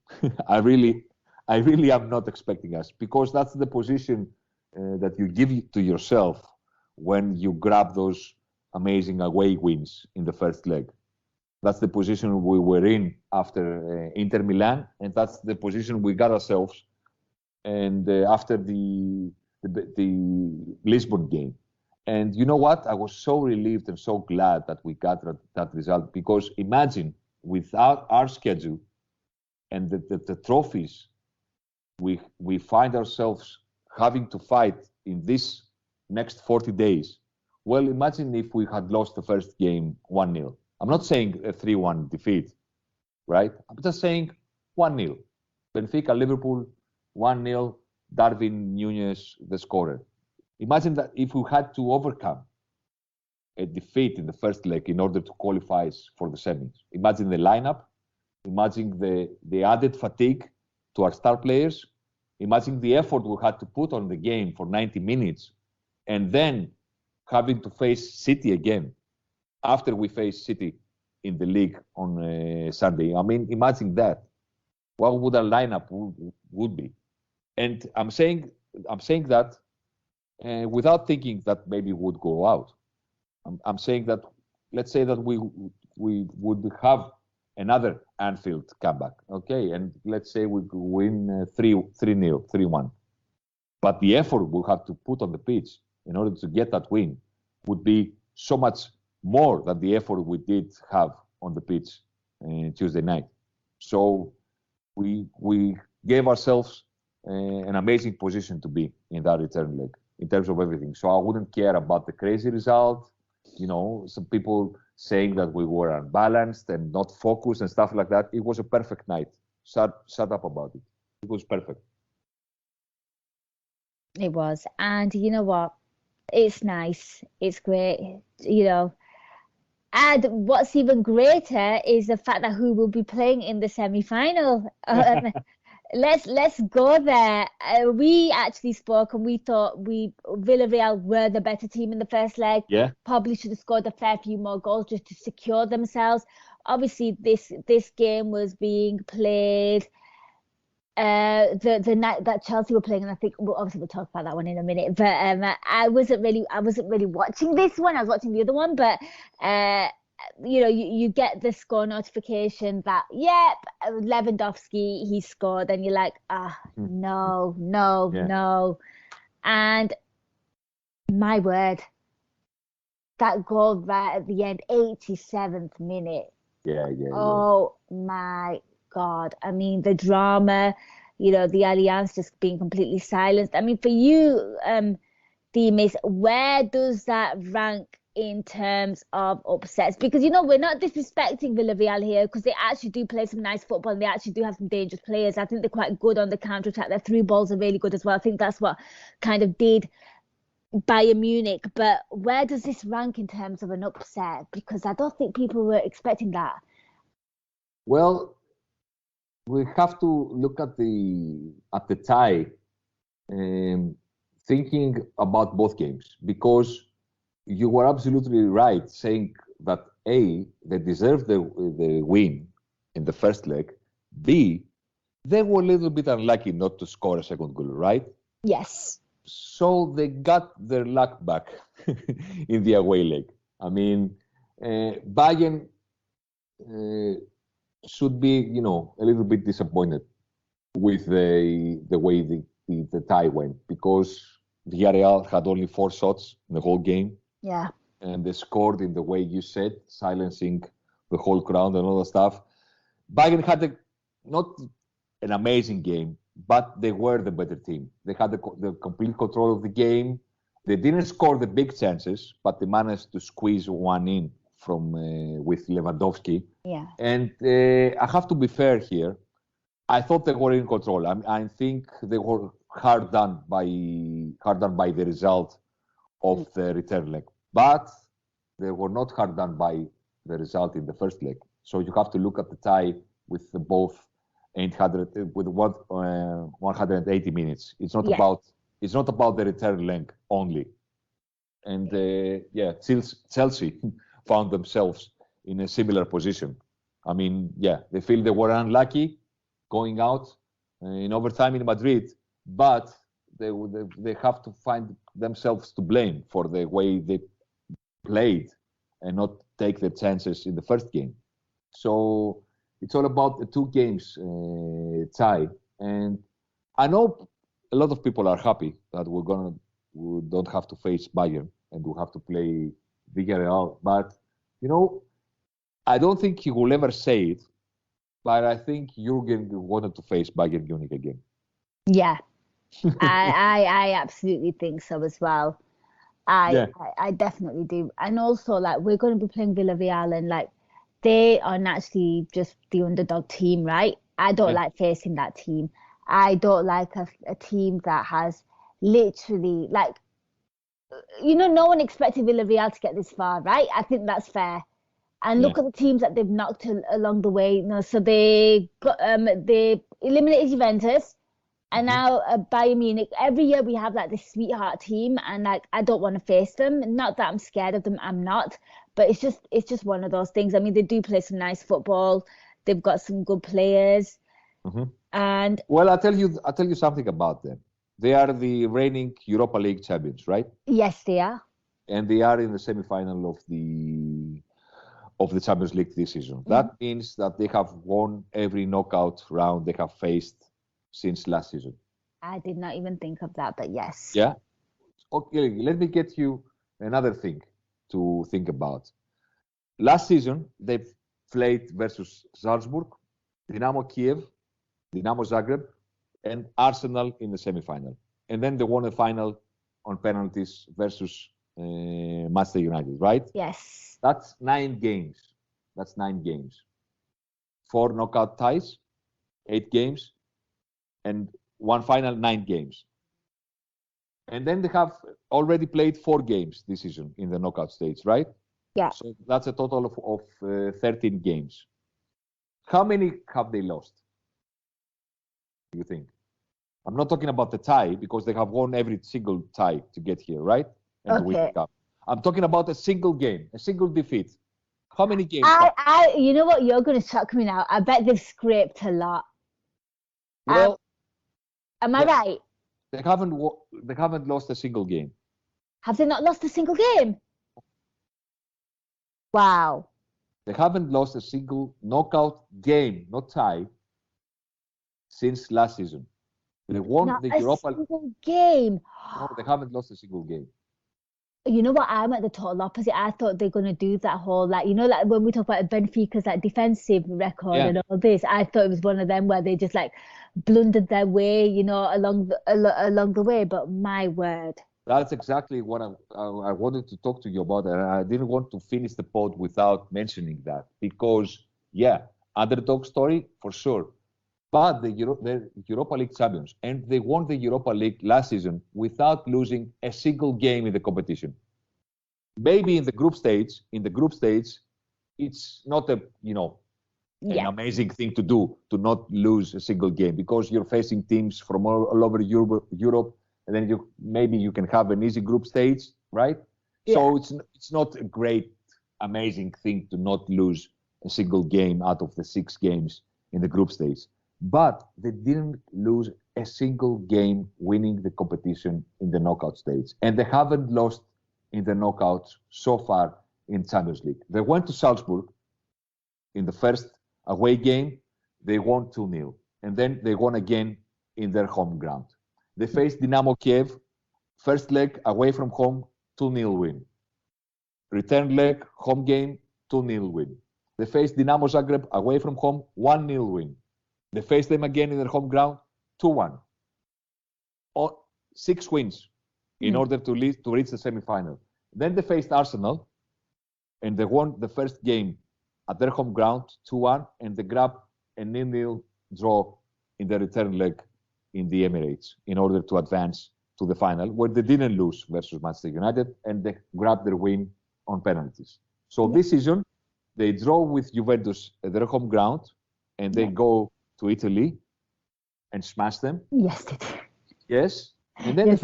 I really am not expecting us, because that's the position that you give to yourself when you grab those amazing away wins in the first leg. That's the position we were in after Inter Milan, and that's the position we got ourselves. And after the Lisbon game. And you know what? I was so relieved and so glad that we got that result, because imagine, without our schedule and the trophies we find ourselves having to fight in this next 40 days. Well, imagine if we had lost the first game 1-0. I'm not saying a 3-1 defeat, right? I'm just saying 1-0. Benfica, Liverpool, 1-0, Darwin Núñez, the scorer. Imagine that if we had to overcome a defeat in the first leg in order to qualify for the semis. Imagine the lineup. Imagine the added fatigue to our star players. Imagine the effort we had to put on the game for 90 minutes, and then having to face City again after we face City in the league on Sunday. I mean, imagine that. What would our lineup would be? And I'm saying that without thinking that maybe we would go out. I'm saying that, let's say that we would have another Anfield comeback, okay? And let's say we win 3-0, 3-1. But the effort we'll have to put on the pitch in order to get that win would be so much more than the effort we did have on the pitch Tuesday night. So we gave ourselves an amazing position to be in that return leg in terms of everything. So I wouldn't care about the crazy result. Some people saying that we were unbalanced and not focused and stuff like that. It was a perfect night. Shut up about it. It was perfect. It was. And you know what? It's nice. It's great. And what's even greater is the fact that who will be playing in the semi-final. Let's go there. We actually spoke and we thought Villarreal were the better team in the first leg. Yeah. Probably should have scored a fair few more goals just to secure themselves. Obviously, this game was being played the night that Chelsea were playing, and I think obviously we'll talk about that one in a minute. But I wasn't really watching this one. I was watching the other one, but you get the score notification that Lewandowski, he scored, and you're like, no. And my word, that goal right at the end, 87th minute. Yeah. Oh my God. I mean, the drama, the Allianz just being completely silenced. I mean, for you, Themis, where does that rank in terms of upsets? Because, we're not disrespecting Villarreal here, because they actually do play some nice football and they actually do have some dangerous players. I think they're quite good on the counter-attack. Their through balls are really good as well. I think that's what kind of did Bayern Munich. But where does this rank in terms of an upset? Because I don't think people were expecting that. Well, we have to look at the tie, thinking about both games, because you were absolutely right saying that A, they deserved the win in the first leg. B, they were a little bit unlucky not to score a second goal, right? Yes. So they got their luck back in the away leg. I mean, Bayern should be, a little bit disappointed with the way the tie went, because Villarreal had only 4 shots in the whole game. Yeah. And they scored in the way you said, silencing the whole crowd and all that stuff. Bayern had not an amazing game, but they were the better team. They had the complete control of the game. They didn't score the big chances, but they managed to squeeze one in from with Lewandowski. Yeah. And I have to be fair here. I thought they were in control. I think they were hard done by the result of the return leg, but they were not hard done by the result in the first leg. So you have to look at the tie with both 180 minutes. It's not about the return leg only. And Chelsea found themselves in a similar position. I mean, they feel they were unlucky going out in overtime in Madrid, but they have to find themselves to blame for the way they played and not take their chances in the first game. So it's all about the 2 games tie. And I know a lot of people are happy that we don't have to face Bayern and we have to play Villarreal. But, I don't think he will ever say it, but I think Jurgen wanted to face Bayern Munich again. Yeah, I absolutely think so as well. I definitely do. And also, we're going to be playing Villarreal, and they are naturally just the underdog team, right? I don't like facing that team. I don't like a team that has literally, no one expected Villarreal to get this far, right? I think that's fair. And look at the teams that they've knocked along the way. So they eliminated Juventus, and now Bayern Munich. Every year we have this sweetheart team, and I don't want to face them. Not that I'm scared of them, I'm not. But it's just one of those things. I mean, they do play some nice football. They've got some good players. Mm-hmm. And I'll tell you something about them. They are the reigning Europa League champions, right? Yes, they are. And they are in the semi-final of the Champions League this season. Mm-hmm. That means that they have won every knockout round they have faced since last season. I did not even think of that, but yes. Yeah? Okay, let me get you another thing to think about. Last season, they played versus Salzburg, Dynamo Kiev, Dynamo Zagreb, and Arsenal in the semi-final. And then they won the final on penalties versus Manchester United, right? Yes. That's 9 games. 4 knockout ties, 8 games, and 1 final, 9 games. And then they have already played 4 games this season in the knockout stage, right? Yeah. So that's a total of 13 games. How many have they lost, do you think? I'm not talking about the tie, because they have won every single tie to get here, right? And to win the cup. I'm talking about a single game, a single defeat. How many games? You know what? You're going to shock me now. I bet they've scraped a lot. Well, am I right? They haven't lost a single game. Have they not lost a single game? Wow. They haven't lost a single knockout game, not tie, since last season. They won the Europa League. Single game. No, they haven't lost a single game. You know what? I'm at the total opposite. I thought they're going to do that whole, when we talk about Benfica's defensive record and all this, I thought it was one of them where they just blundered their way, along the way. But my word. That's exactly what I wanted to talk to you about. And I didn't want to finish the pod without mentioning that. Because, underdog story for sure. But they're Europa League champions, and they won the Europa League last season without losing a single game in the competition. Maybe in the group stage, it's not an amazing thing to do, to not lose a single game, because you're facing teams from all over Europe, and then you can have an easy group stage, right? Yeah. So it's not a great, amazing thing to not lose a single game out of the 6 games in the group stage. But they didn't lose a single game winning the competition in the knockout stage. And they haven't lost in the knockouts so far in Champions League. They went to Salzburg in the first away game. They won 2-0. And then they won again in their home ground. They faced Dynamo Kiev First leg away from home, 2-0 win. Return leg, home game, 2-0 win. They faced Dinamo Zagreb away from home, 1-0 win. They faced them again in their home ground, 2-1. 6 wins in order to reach the semi-final. Then they faced Arsenal, and they won the first game at their home ground, 2-1, and they grabbed a 0-0 draw in the return leg in the Emirates in order to advance to the final, where they didn't lose versus Manchester United, and they grabbed their win on penalties. So this season, they draw with Juventus at their home ground, and they go to Italy and smash them. Yes, they did. Yes, and then they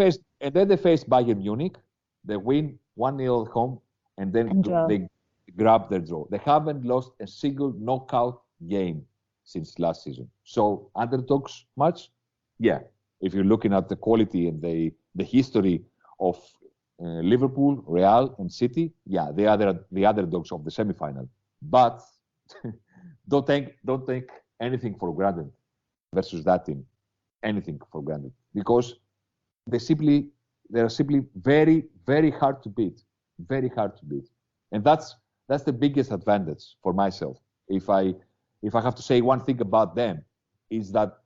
faced Bayern Munich. They win 1-0 at home, and then they grab their draw. They haven't lost a single knockout game since last season. So underdogs much? Yeah. If you're looking at the quality and the history of Liverpool, Real, and City, yeah, they are the underdogs of the semi-final. But don't take anything for granted versus that team. Anything for granted, because they're simply very, very hard to beat. Very hard to beat, and that's the biggest advantage for myself. If I have to say one thing about them, is that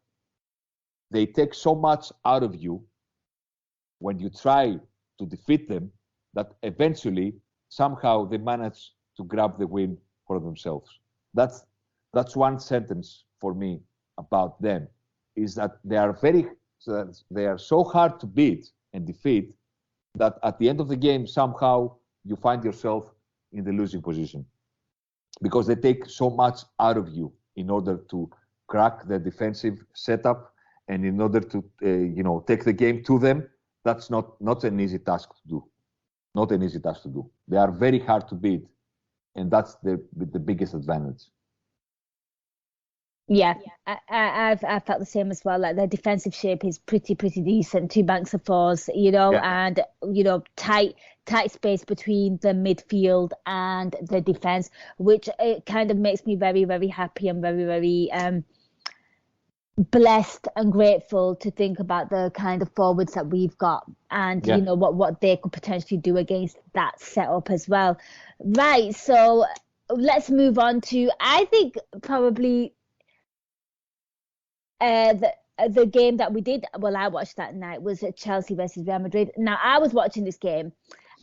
they take so much out of you when you try to defeat them, that eventually somehow they manage to grab the win for themselves. That's one sentence for me about them, is that they are so hard to beat and defeat that at the end of the game somehow you find yourself in the losing position, because they take so much out of you in order to crack the defensive setup, and in order to take the game to them. That's not an easy task to do. Not an easy task to do. They are very hard to beat, and that's the biggest advantage. Yeah, I've felt the same as well. Like their defensive shape is pretty decent. 2 banks of 4s, and tight space between the midfield and the defense, which it kind of makes me very, very happy and very, very blessed and grateful to think about the kind of forwards that we've got, and what they could potentially do against that setup as well. Right, so let's move on to, I think, probably the game that we did, I watched that night, was Chelsea versus Real Madrid. Now, I was watching this game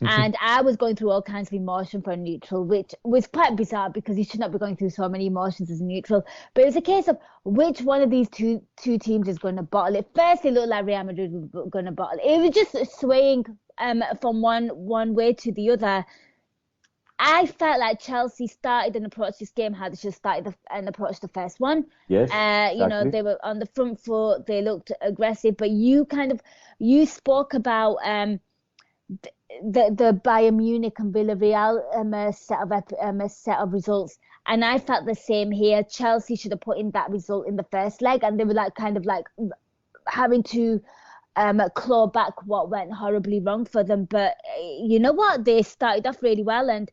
and I was going through all kinds of emotion for a neutral, which was quite bizarre because you should not be going through so many emotions as a neutral. But it was a case of which one of these two teams is going to bottle it. First, it looked like Real Madrid was going to bottle it. It was just swaying from one way to the other. I felt like Chelsea started and approached this game how they should have started and approached the first one. Yes, exactly. They were on the front foot. They looked aggressive. But you spoke about the Bayern Munich and Villarreal set of results, and I felt the same here. Chelsea should have put in that result in the first leg, and they were having to claw back what went horribly wrong for them. But you know what? They started off really well, and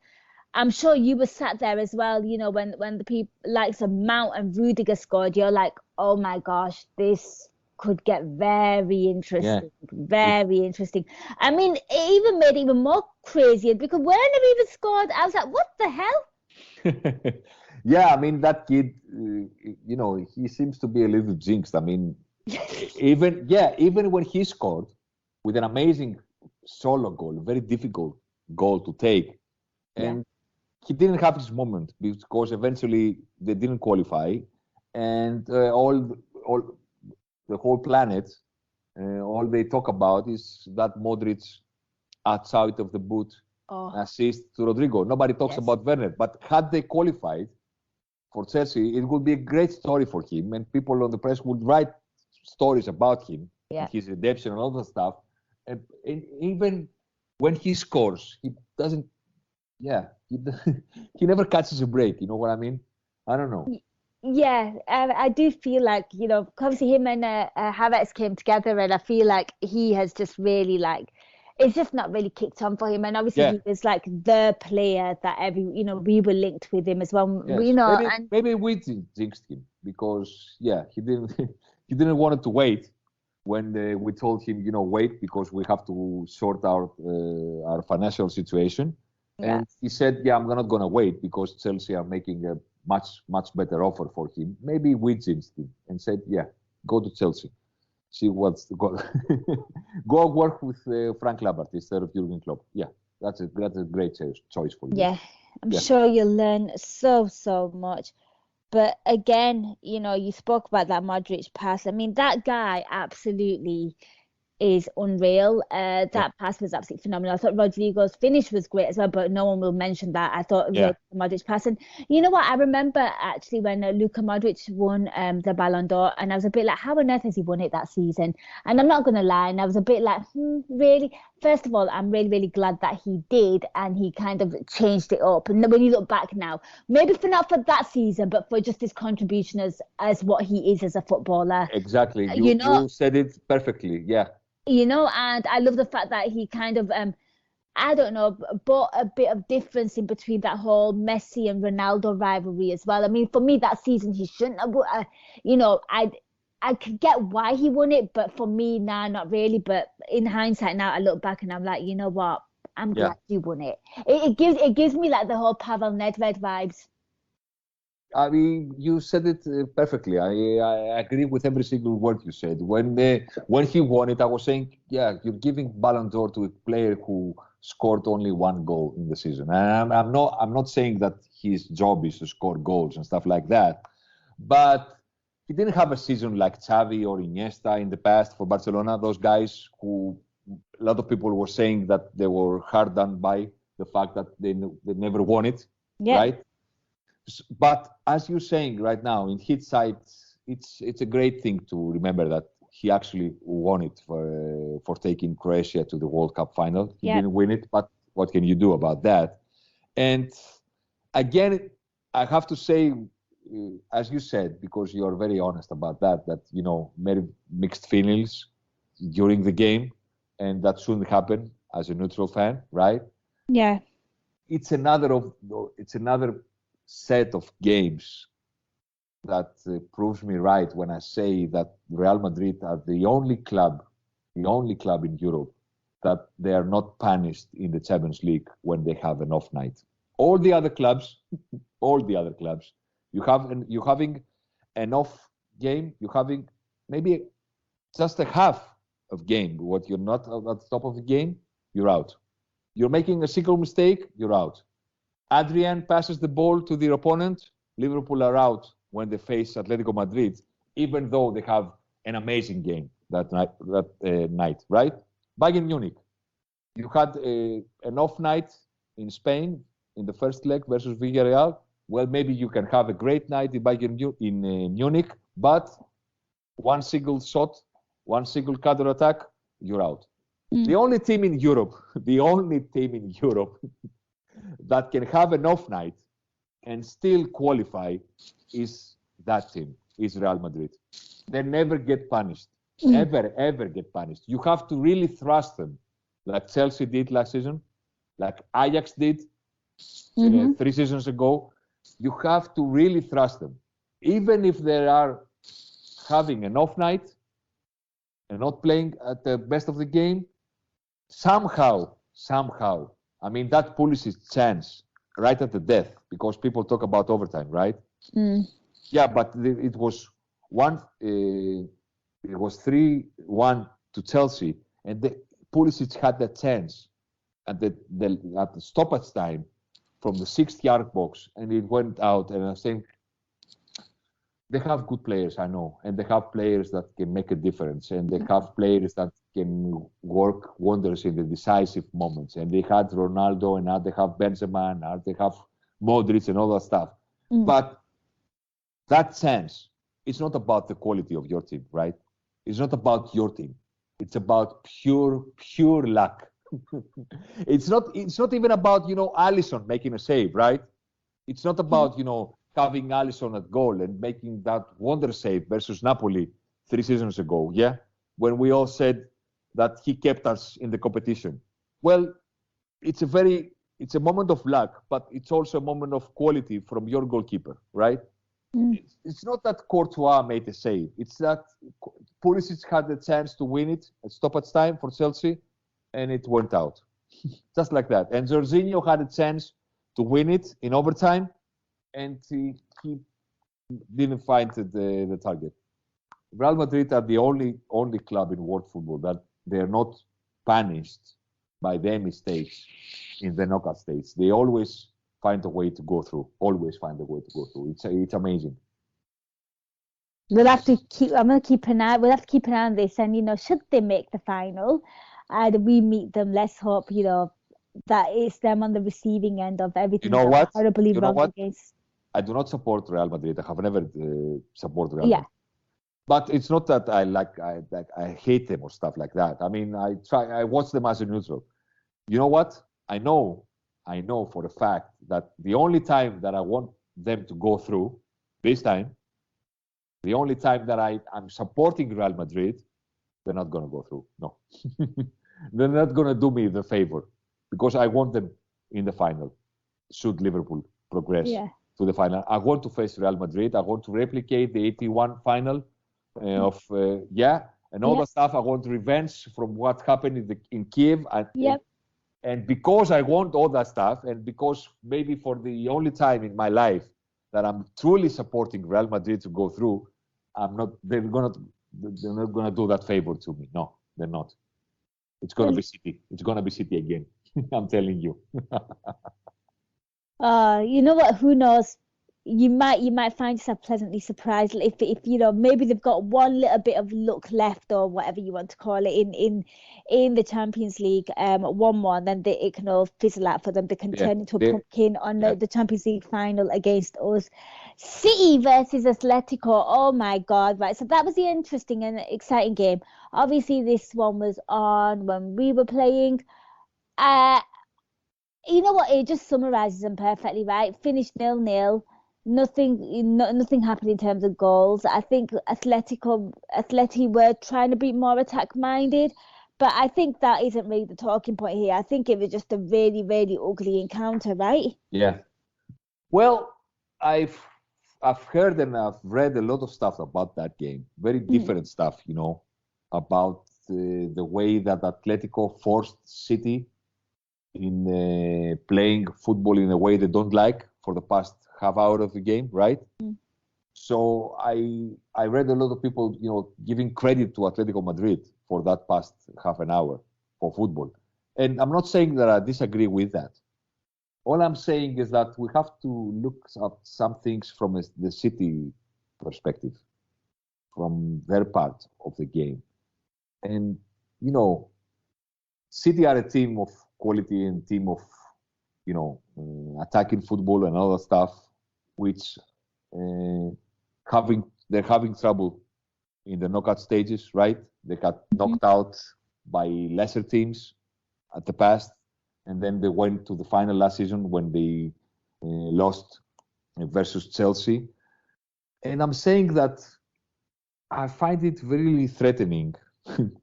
I'm sure you were sat there as well. When the people likes of Mount and Rudiger scored, you're like, oh my gosh, this could get very interesting. Very interesting. I mean, it even made it even more crazy because Werner even scored. I was like, what the hell? Yeah, I mean, that kid, he seems to be a little jinxed. I mean, even when he scored with an amazing solo goal, very difficult goal to take, and he didn't have his moment because eventually they didn't qualify, and all the whole planet, all they talk about is that Modric outside of the boot assist to Rodrigo. Nobody talks about Werner, but had they qualified for Chelsea, it would be a great story for him, and people on the press would write stories about him, and his redemption and all that stuff. And even when he scores, he doesn't. Yeah, he never catches a break. You know what I mean? I don't know. Yeah, I do feel like, obviously him and Havertz came together, and I feel like he has just really it's just not really kicked on for him. And obviously he was like the player that we were linked with him as well. Yes. Maybe we jinxed him because he didn't want to wait when we told him, wait, because we have to sort out our financial situation. Yeah. And he said, yeah, I'm not going to wait because Chelsea are making a much, much better offer for him. Maybe we jinxed him and said, yeah, go to Chelsea. See what's go work with Frank Lampard instead of Jurgen Klopp. Yeah, that's a great choice for you. Yeah, I'm sure you'll learn so much. But again, you spoke about that Modric pass. I mean, that guy absolutely is unreal. That pass was absolutely phenomenal. I thought Rodrigo's finish was great as well, but no one will mention that. I thought Modric pass. And you know what? I remember actually when Luka Modric won the Ballon d'Or, and I was a bit like, how on earth has he won it that season? And I'm not going to lie, and I was a bit like, really? First of all, I'm really, really glad that he did, and he kind of changed it up. And when you look back now, maybe not for that season, but for just his contribution as what he is as a footballer. Exactly. You said it perfectly. Yeah. And I love the fact that he kind of, I don't know, brought a bit of difference in between that whole Messi and Ronaldo rivalry as well. I mean, for me, that season, he shouldn't have, I could get why he won it, but for me, nah, not really. But in hindsight now, I look back and I'm like, you know what? I'm glad you won it. It gives me like the whole Pavel Nedved vibes. I mean, you said it perfectly. I agree with every single word you said. When he won it, I was saying, yeah, you're giving Ballon d'Or to a player who scored only one goal in the season. And I'm not saying that his job is to score goals and stuff like that, but he didn't have a season like Xavi or Iniesta in the past for Barcelona. Those guys who a lot of people were saying that they were hard done by the fact that they never won it, right? But as you're saying right now, in hindsight, it's a great thing to remember that he actually won it for taking Croatia to the World Cup final. He didn't win it, but what can you do about that? And again, I have to say, as you said, because you are very honest about that many mixed feelings during the game, and that shouldn't happen as a neutral fan, right? Yeah. It's another set of games that proves me right when I say that Real Madrid are the only club in Europe that they are not punished in the Champions League when they have an off night. All the other clubs, you're having an off game, you're having maybe just a half of game. What you're not at the top of the game, you're out. You're making a single mistake, you're out. Adrian passes the ball to their opponent. Liverpool are out when they face Atletico Madrid, even though they have an amazing game that night, right? Bayern Munich, you had an off night in Spain in the first leg versus Villarreal. Well, maybe you can have a great night in Munich, but one single shot, one single counter attack, you're out. The only team in Europe that can have an off night and still qualify is that team, is Real Madrid. They never get punished, ever get punished. You have to really thrust them, like Chelsea did last season, like Ajax did 3 seasons ago. You have to really thrust them. Even if they are having an off night and not playing at the best of the game, somehow, I mean, that Pulisic's chance right at the death, because people talk about overtime, right? Yeah, but it was 3-1 to Chelsea, and Pulisic had that chance at the stoppage time from the 6th-yard box, and it went out. And I think they have good players, I know, and they have players that can make a difference, and they have players that can work wonders in the decisive moments. And they had Ronaldo, and now they have Benzema, and now they have Modric and all that stuff. But that chance, it's not about the quality of your team, right? It's not about your team. It's about pure luck. It's not even about, Alisson making a save, right? It's not about, having Alisson at goal and making that wonder save versus Napoli 3 seasons ago, yeah? When we all said that he kept us in the competition. Well, it's a moment of luck, but it's also a moment of quality from your goalkeeper, right? It's not that Courtois made a save. It's that Pulisic had the chance to win it at stoppage time for Chelsea, and it went out. Just like that. And Jorginho had a chance to win it in overtime, and he didn't find the target. Real Madrid are the only club in world football that they're not punished by their mistakes in the knockout stage. They always find a way to go through. Always find a way to go through. It's amazing. We'll have to keep. I'm going to keep an eye. We'll have to keep an eye on this, and should they make the final, and we meet them, let's hope that it's them on the receiving end of everything that horribly wrong against. I do not support Real Madrid. I have never supported Real Madrid. But it's not that I hate them or stuff like that. I mean, I watch them as a neutral. You know what? I know for a fact that the only time that I want them to go through, this time, the only time that I'm supporting Real Madrid, they're not going to go through. No. They're not going to do me the favor because I want them in the final. Should Liverpool progress to the final. I want to face Real Madrid. I want to replicate the 81 final and all the stuff. I want revenge from what happened in Kiev. And because I want all that stuff, and because maybe for the only time in my life that I'm truly supporting Real Madrid to go through, they're not gonna do that favor to me. No, they're not. It's gonna be City. It's gonna be City again. I'm telling you. You know what? Who knows? You might find yourself pleasantly surprised if maybe they've got one little bit of luck left or whatever you want to call it in the Champions League, 1-1, then it can all fizzle out for them. They can turn into a pumpkin on the Champions League final against us. City versus Atletico. Oh my God! Right, so that was the interesting and exciting game. Obviously, this one was on when we were playing. You know what? It just summarizes them perfectly, right? Finished 0-0. Nothing happened in terms of goals. I think Atleti were trying to be more attack-minded, but I think that isn't really the talking point here. I think it was just a really, really ugly encounter, right? Yeah. Well, I've heard and I've read a lot of stuff about that game. Very different stuff, about the way that Atletico forced City in playing football in a way they don't like for the past half hour of the game, right? So I read a lot of people, giving credit to Atletico Madrid for that past half an hour for football. And I'm not saying that I disagree with that. All I'm saying is that we have to look at some things from the City perspective, from their part of the game. And, City are a team of quality and team of, attacking football and all that stuff, which they're having trouble in the knockout stages, right? They got knocked out by lesser teams at the past, and then they went to the final last season when they lost versus Chelsea. And I'm saying that I find it really threatening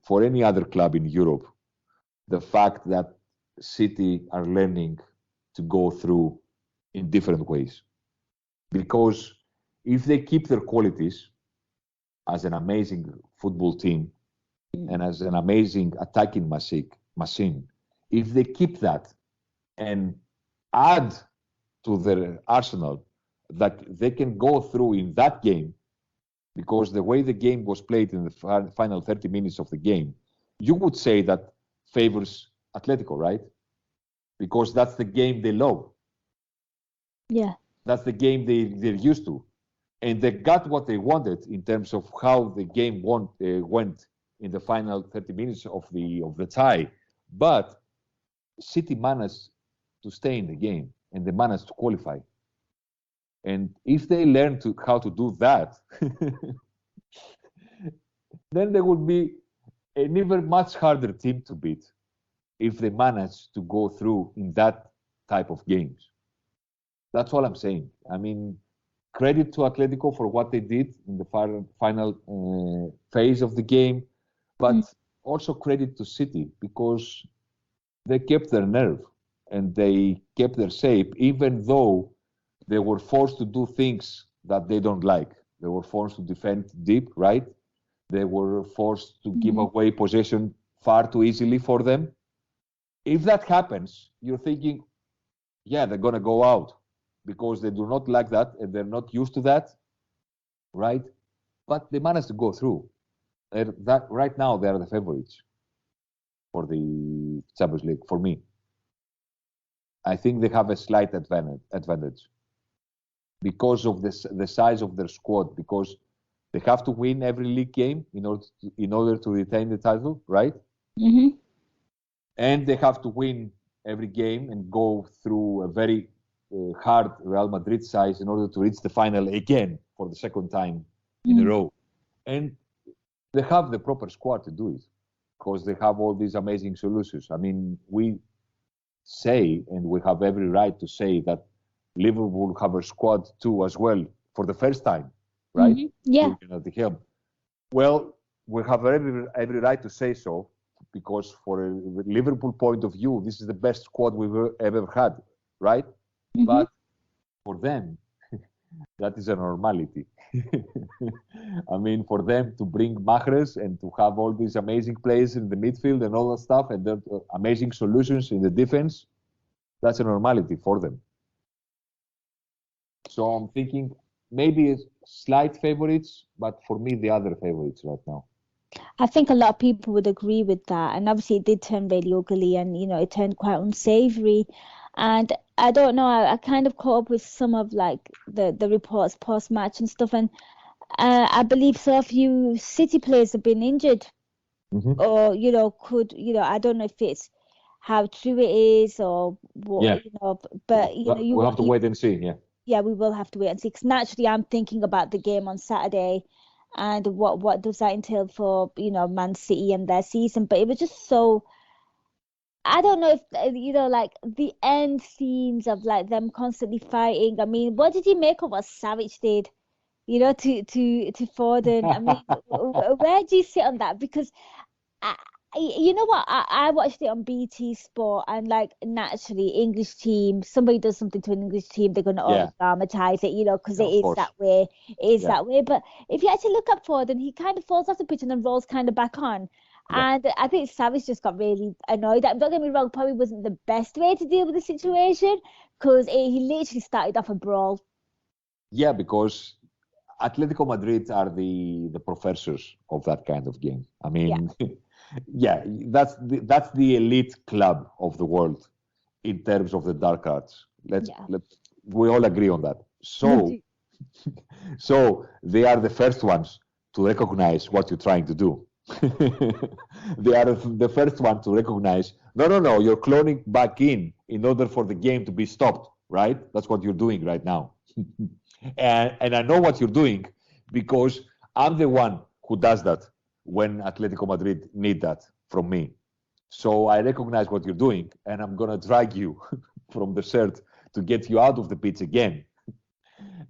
for any other club in Europe, the fact that City are learning to go through in different ways. Because if they keep their qualities as an amazing football team and as an amazing attacking machine, if they keep that and add to their arsenal that they can go through in that game, because the way the game was played in the final 30 minutes of the game, you would say that favors Atletico, right? Because that's the game they love. Yeah. That's the game they're used to. And they got what they wanted in terms of how the game went in the final 30 minutes of the tie. But City managed to stay in the game and they managed to qualify. And if they learn how to do that, then they will be an even much harder team to beat if they manage to go through in that type of games. That's all I'm saying. I mean, credit to Atletico for what they did in the final phase of the game, but also credit to City because they kept their nerve and they kept their shape, even though they were forced to do things that they don't like. They were forced to defend deep, right? They were forced to give away possession far too easily for them. If that happens, you're thinking, yeah, they're going to go out because they do not like that and they're not used to that, right? But they managed to go through. Right now, they are the favorites for the Champions League, for me. I think they have a slight advantage because of the size of their squad, because they have to win every league game in order to retain the title, right? Mm-hmm. And they have to win every game and go through a very hard Real Madrid side in order to reach the final again for the second time in a row. And they have the proper squad to do it because they have all these amazing solutions. I mean, we say, and we have every right to say, that Liverpool have a squad too as well for the first time, right? Yeah. At the helm. Well, we have every right to say so, because for a Liverpool point of view, this is the best squad we've ever had, right? But for them, that is a normality. I mean, for them to bring Mahrez and to have all these amazing players in the midfield and all that stuff, and the amazing solutions in the defense, that's a normality for them. So I'm thinking maybe slight favorites, but for me, the other favorites right now. I think a lot of people would agree with that. And obviously it did turn really ugly and, it turned quite unsavory. And I don't know, I kind of caught up with some of like the reports post-match and stuff. And I believe so a few City players have been injured or, I don't know if it's how true it is or what, but, we'll have to wait and see, yeah. Yeah, we will have to wait and see. Because naturally, I'm thinking about the game on Saturday and what does that entail for, Man City and their season. But it was just so, I don't know if, like the end scenes of like them constantly fighting. I mean, what did you make of what Savage did, to Foden? I mean, where do you sit on that? Because you know what? I watched it on BT Sport, and like naturally, English team, somebody does something to an English team, they're going to over dramatize it, because it is that way. It is that way. But if you actually look up Ford, and he kind of falls off the pitch and then rolls kind of back on. Yeah. And I think Savage just got really annoyed. Don't get me wrong, probably wasn't the best way to deal with the situation, because he literally started off a brawl. Yeah, because Atletico Madrid are the professors of that kind of game. I mean, yeah, that's the elite club of the world in terms of the dark arts. We all agree on that. So they are the first ones to recognize what you're trying to do. They are the first one to recognize, no, you're cloning back in order for the game to be stopped, right? That's what you're doing right now. And I know what you're doing because I'm the one who does that when Atletico Madrid need that from me. So I recognize what you're doing, and I'm going to drag you from the shirt to get you out of the pitch again.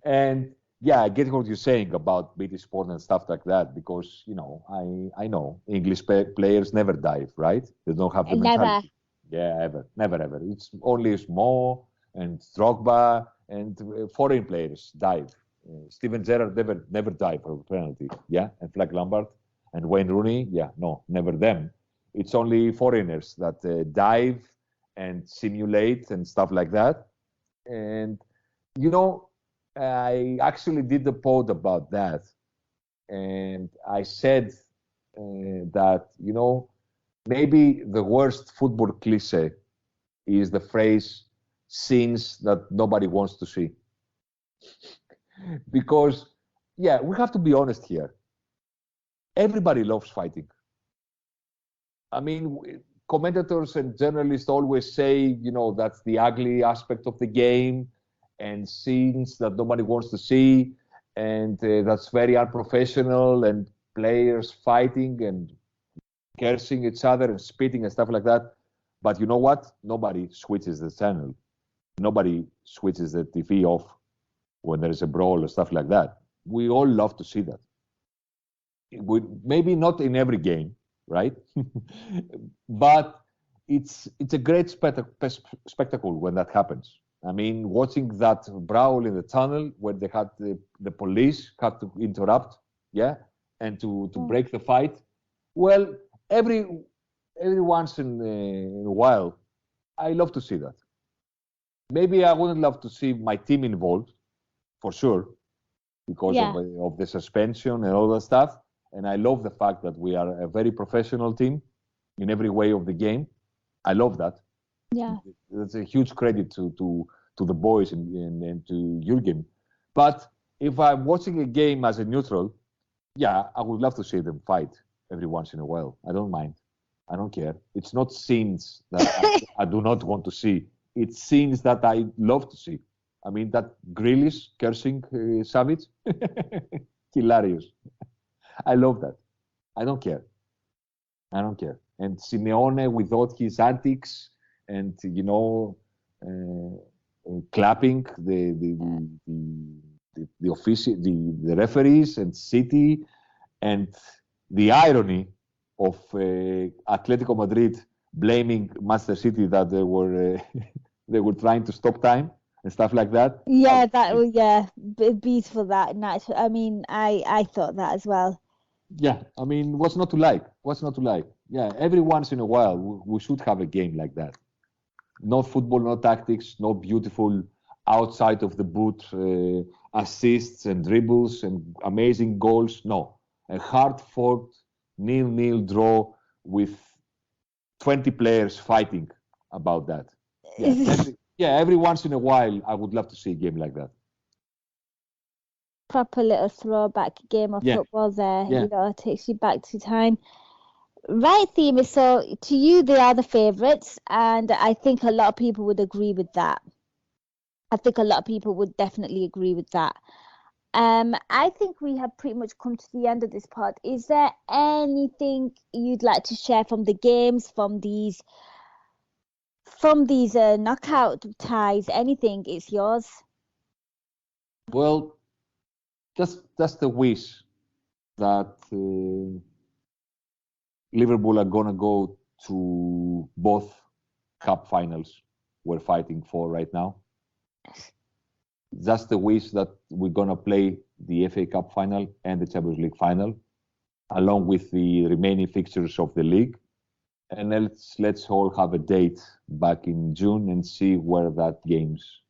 And yeah, I get what you're saying about BT Sport and stuff like that, because, I know English players never dive, right? They don't have the mentality. Yeah, never, ever. It's only Mo and Drogba and foreign players dive. Steven Gerrard never dive for a penalty, yeah? And Frank Lampard and Wayne Rooney, never them. It's only foreigners that dive and simulate and stuff like that. And, I actually did a pod about that. And I said that, maybe the worst football cliche is the phrase, scenes that nobody wants to see. Because, we have to be honest here. Everybody loves fighting. I mean, commentators and journalists always say, that's the ugly aspect of the game and scenes that nobody wants to see. And that's very unprofessional, and players fighting and cursing each other and spitting and stuff like that. But you know what? Nobody switches the channel. Nobody switches the TV off when there is a brawl or stuff like that. We all love to see that. Maybe not in every game, right? But it's a great spectacle when that happens. I mean, watching that brawl in the tunnel where they had the police had to interrupt, and to break the fight. Well, every once in a while, I love to see that. Maybe I wouldn't love to see my team involved, for sure, because of the suspension and all that stuff. And I love the fact that we are a very professional team in every way of the game. I love that. Yeah, it's a huge credit to the boys and to Jürgen. But if I'm watching a game as a neutral, I would love to see them fight every once in a while. I don't mind. I don't care. It's not scenes that I do not want to see. It's scenes that I love to see. I mean, that Grealish cursing Savage, hilarious. I love that. I don't care. And Simeone with all his antics and clapping the referees and City, and the irony of Atletico Madrid blaming Manchester City that they were trying to stop time and stuff like that. Yeah, beautiful. That natural. I mean, I thought that as well. Yeah, I mean, what's not to like? Yeah, every once in a while we should have a game like that. No football, no tactics, no beautiful outside of the boot assists and dribbles and amazing goals. No, a hard-fought 0-0 draw with 20 players fighting about that. Every once in a while, I would love to see a game like that. Proper little throwback game of football there. It takes you back to time. Right, Thema. So to you, they are the favourites, and I think a lot of people would agree with that. I think a lot of people would definitely agree with that. I think we have pretty much come to the end of this pod. Is there anything you'd like to share from the games, from these knockout ties? Anything? It's yours. Well, just a wish that Liverpool are gonna go to both cup finals we're fighting for right now. Just a wish that we're gonna play the FA Cup final and the Champions League final, along with the remaining fixtures of the league. And let's all have a date back in June and see where that games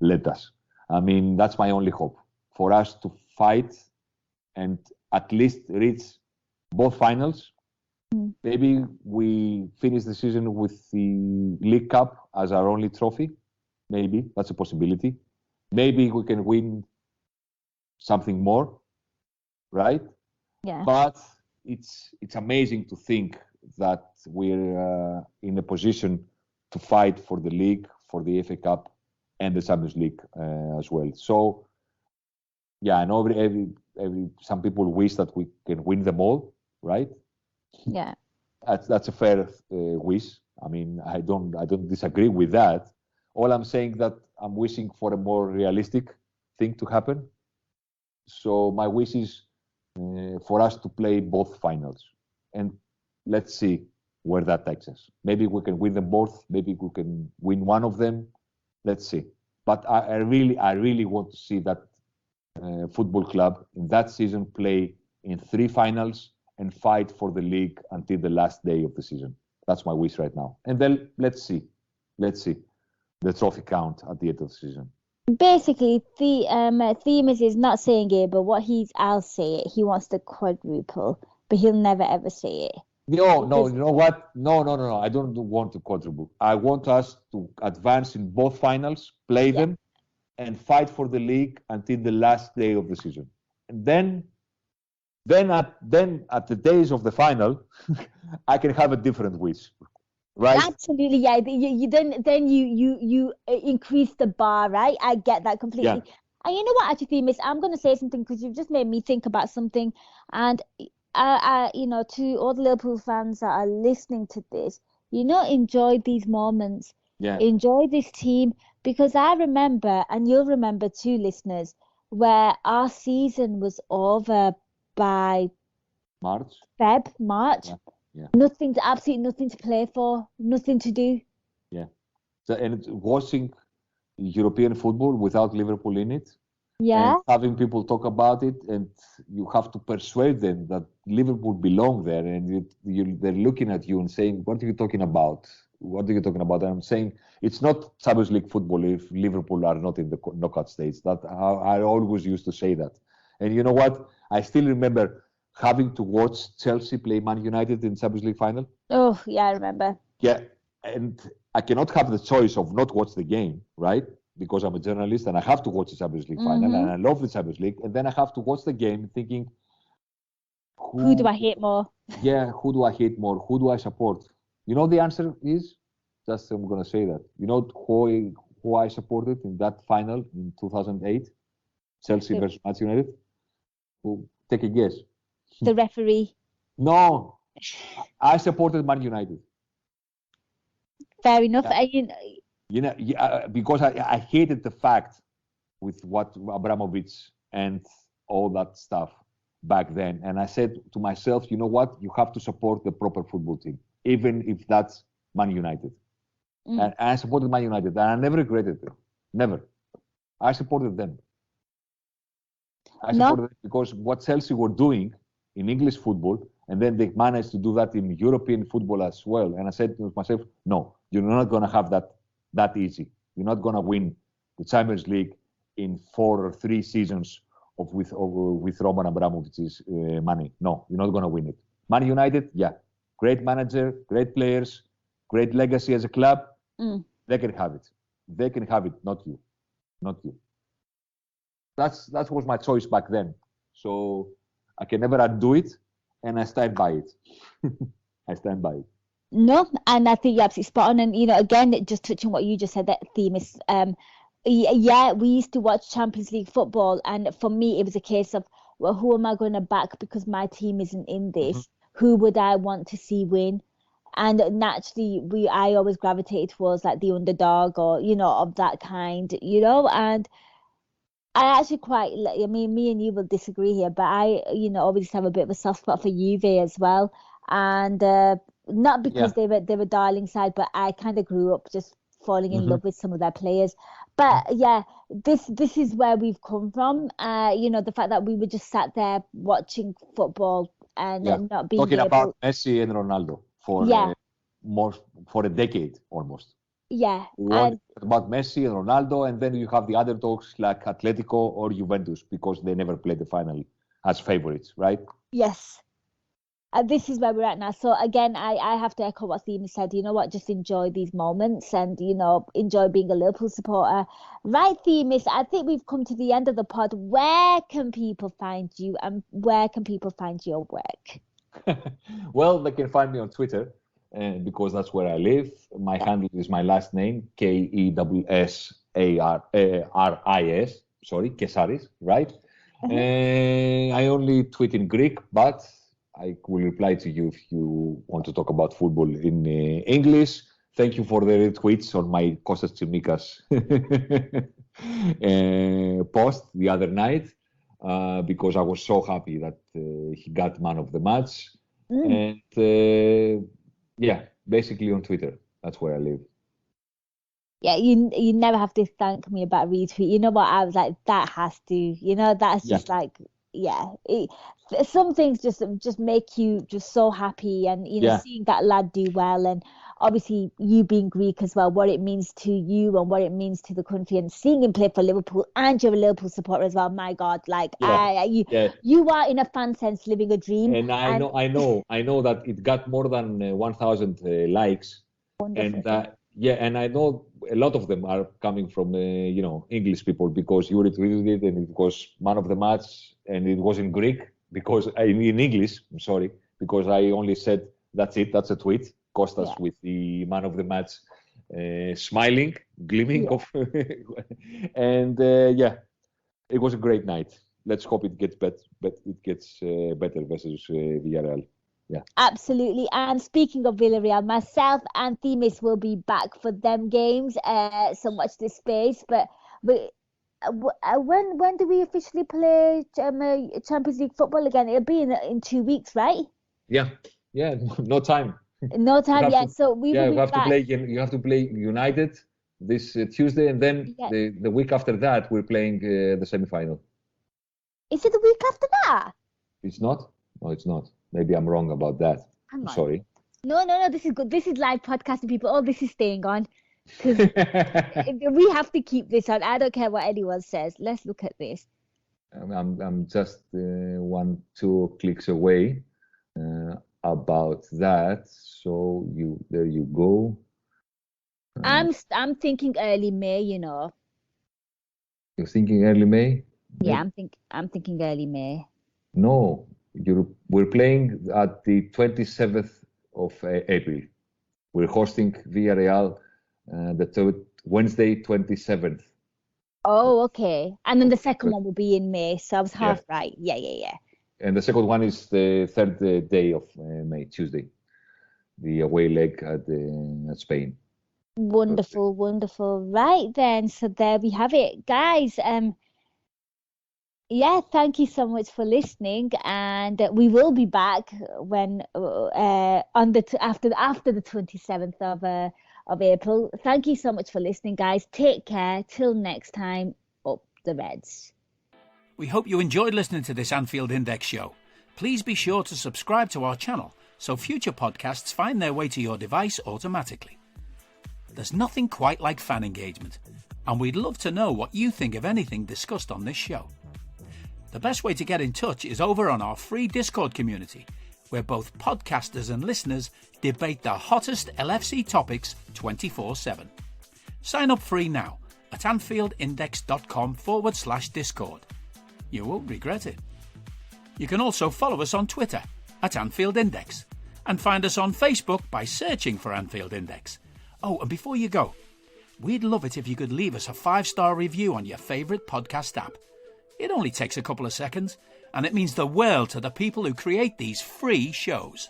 led us. I mean, that's my only hope, for us to fight and at least reach both finals. Maybe we finish the season with the League Cup as our only trophy. Maybe that's a possibility. Maybe we can win something more, right? Yeah. But it's amazing to think that we're in a position to fight for the league, for the FA Cup, and the Champions League as well. So, I know some people wish that we can win them all, right? Yeah. That's a fair wish. I mean, I don't disagree with that. All I'm saying that I'm wishing for a more realistic thing to happen. So my wish is for us to play both finals, and let's see where that takes us. Maybe we can win them both. Maybe we can win one of them. Let's see. But I really want to see that football club in that season play in 3 finals and fight for the league until the last day of the season. That's my wish right now. And then let's see the trophy count at the end of the season. Basically, Themis is not saying it, but I'll say it. He wants the quadruple, but he'll never ever say it. No, you know what? No. I don't want to quadruple. I want us to advance in both finals, play them, and fight for the league until the last day of the season. And then at the days of the final, I can have a different wish, right? Absolutely, yeah. You increase the bar, right? I get that completely. Yeah. And you know what, actually, Themis, I'm going to say something because you've just made me think about something. And to all the Liverpool fans that are listening to this, enjoy these moments. Yeah. Enjoy this team, because I remember, and you'll remember too, listeners, where our season was over by March. Yeah. Absolutely nothing to play for, nothing to do. Yeah. And watching European football without Liverpool in it. Yeah. And having people talk about it, and you have to persuade them that Liverpool belong there, and they're looking at you and saying, "What are you talking about? What are you talking about?" And I'm saying it's not Champions League football if Liverpool are not in the knockout stage. That I always used to say that. And you know what? I still remember having to watch Chelsea play Man United in Champions League final. Oh, yeah, I remember. Yeah, and I cannot have the choice of not watch the game, right? Because I'm a journalist and I have to watch the Champions League final and I love the Champions League. And then I have to watch the game thinking, who do I hate more? Yeah, who do I hate more? Who do I support? You know, the answer is, just I'm going to say that. You know who I supported in that final in 2008? Chelsea versus Man United? Take a guess. The referee. No, I supported Man United. Fair enough. Because I hated the fact with what Abramovich and all that stuff back then. And I said to myself, you know what? You have to support the proper football team, even if that's Man United. And I supported Man United, and I never regretted it. Never. I supported them. I supported them because what Chelsea were doing in English football, and then they managed to do that in European football as well. And I said to myself, no, you're not going to have that easy. You're not going to win the Champions League in 4 or 3 seasons with Roman Abramovich's money. No, you're not going to win it. Man United, yeah, great manager, great players, great legacy as a club. They can have it. They can have it, not you. Not you. That was my choice back then. So I can never undo it, and I stand by it. I stand by it. No, and I think you're absolutely spot on. And, again, just touching what you just said, that theme is, yeah, we used to watch Champions League football. And for me, it was a case of, well, who am I going to back because my team isn't in this? Who would I want to see win? And naturally, I always gravitated towards like the underdog or, of that kind, and I actually me and you will disagree here, but I, always have a bit of a soft spot for Juve as well. And not because they were darling side, but I kind of grew up just falling in love with some of their players. But yeah, this is where we've come from. The fact that we were just sat there watching football and not being talking about Messi and Ronaldo for a decade almost. Yeah. About Messi and Ronaldo, and then you have the underdogs like Atletico or Juventus because they never played the final as favorites, right? Yes. This is where we're at now. So again, I have to echo what Thema said. You know what? Just enjoy these moments and, enjoy being a Liverpool supporter. Right, Themis, I think we've come to the end of the pod. Where can people find you and where can people find your work? Well, they can find me on Twitter because that's where I live. My handle is my last name, Kessaris. Sorry, Kessaris, right? I only tweet in Greek, but I will reply to you if you want to talk about football in English. Thank you for the retweets on my Kostas Tsimikas post the other night because I was so happy that he got man of the match. And basically on Twitter. That's where I live. Yeah, you never have to thank me about retweet. You know what? I was like, that has to. That's just like, some things just make you just so happy, and seeing that lad do well, and obviously you being Greek as well, what it means to you and what it means to the country, and seeing him play for Liverpool, and you're a Liverpool supporter as well. My God, like you are in a fan sense living a dream. And I know that it got more than 1,000 likes. Wonderful. And I know a lot of them are coming from English people because you retweeted it and it was man of the match and it was in Greek because in English. I'm sorry because I only said that's it. That's a tweet. Kostas with the man of the match smiling, gleaming of, and it was a great night. Let's hope it gets better. But it gets better versus Villarreal. Yeah, absolutely. And speaking of Villarreal, myself and Themis will be back for them games. So watch this space. But when do we officially play Champions League football again? It'll be in 2 weeks, right? Yeah. No time. No time yet. So we will be you have back. You have to play United this Tuesday, and then the week after that we're playing the semi-final. Is it the week after that? It's not? No, it's not. Maybe I'm wrong about that. I'm sorry. No. This is good. This is live podcasting, people. Oh, this is staying on. Because we have to keep this on. I don't care what anyone says. Let's look at this. I'm just 1-2 clicks away about that. So there you go. I'm thinking early May. You're thinking early May? Yeah, I'm thinking early May. No, we're playing at the 27th of April. We're hosting Villarreal Wednesday 27th. Oh, okay. And then the second one will be in May, so I was half right. Yeah. And the second one is the third day of May, Tuesday, the away leg at Spain. Wonderful. Right then, so there we have it, guys. Thank you so much for listening, and we will be back when after the 27th of April. Thank you so much for listening, guys. Take care. Till next time, up the Reds. We hope you enjoyed listening to this Anfield Index show. Please be sure to subscribe to our channel so future podcasts find their way to your device automatically. There's nothing quite like fan engagement, and we'd love to know what you think of anything discussed on this show. The best way to get in touch is over on our free Discord community, where both podcasters and listeners debate the hottest LFC topics 24/7. Sign up free now at AnfieldIndex.com/Discord. You won't regret it. You can also follow us on Twitter at Anfield Index and find us on Facebook by searching for Anfield Index. Oh, and before you go, we'd love it if you could leave us a 5-star review on your favourite podcast app. It only takes a couple of seconds, and it means the world to the people who create these free shows.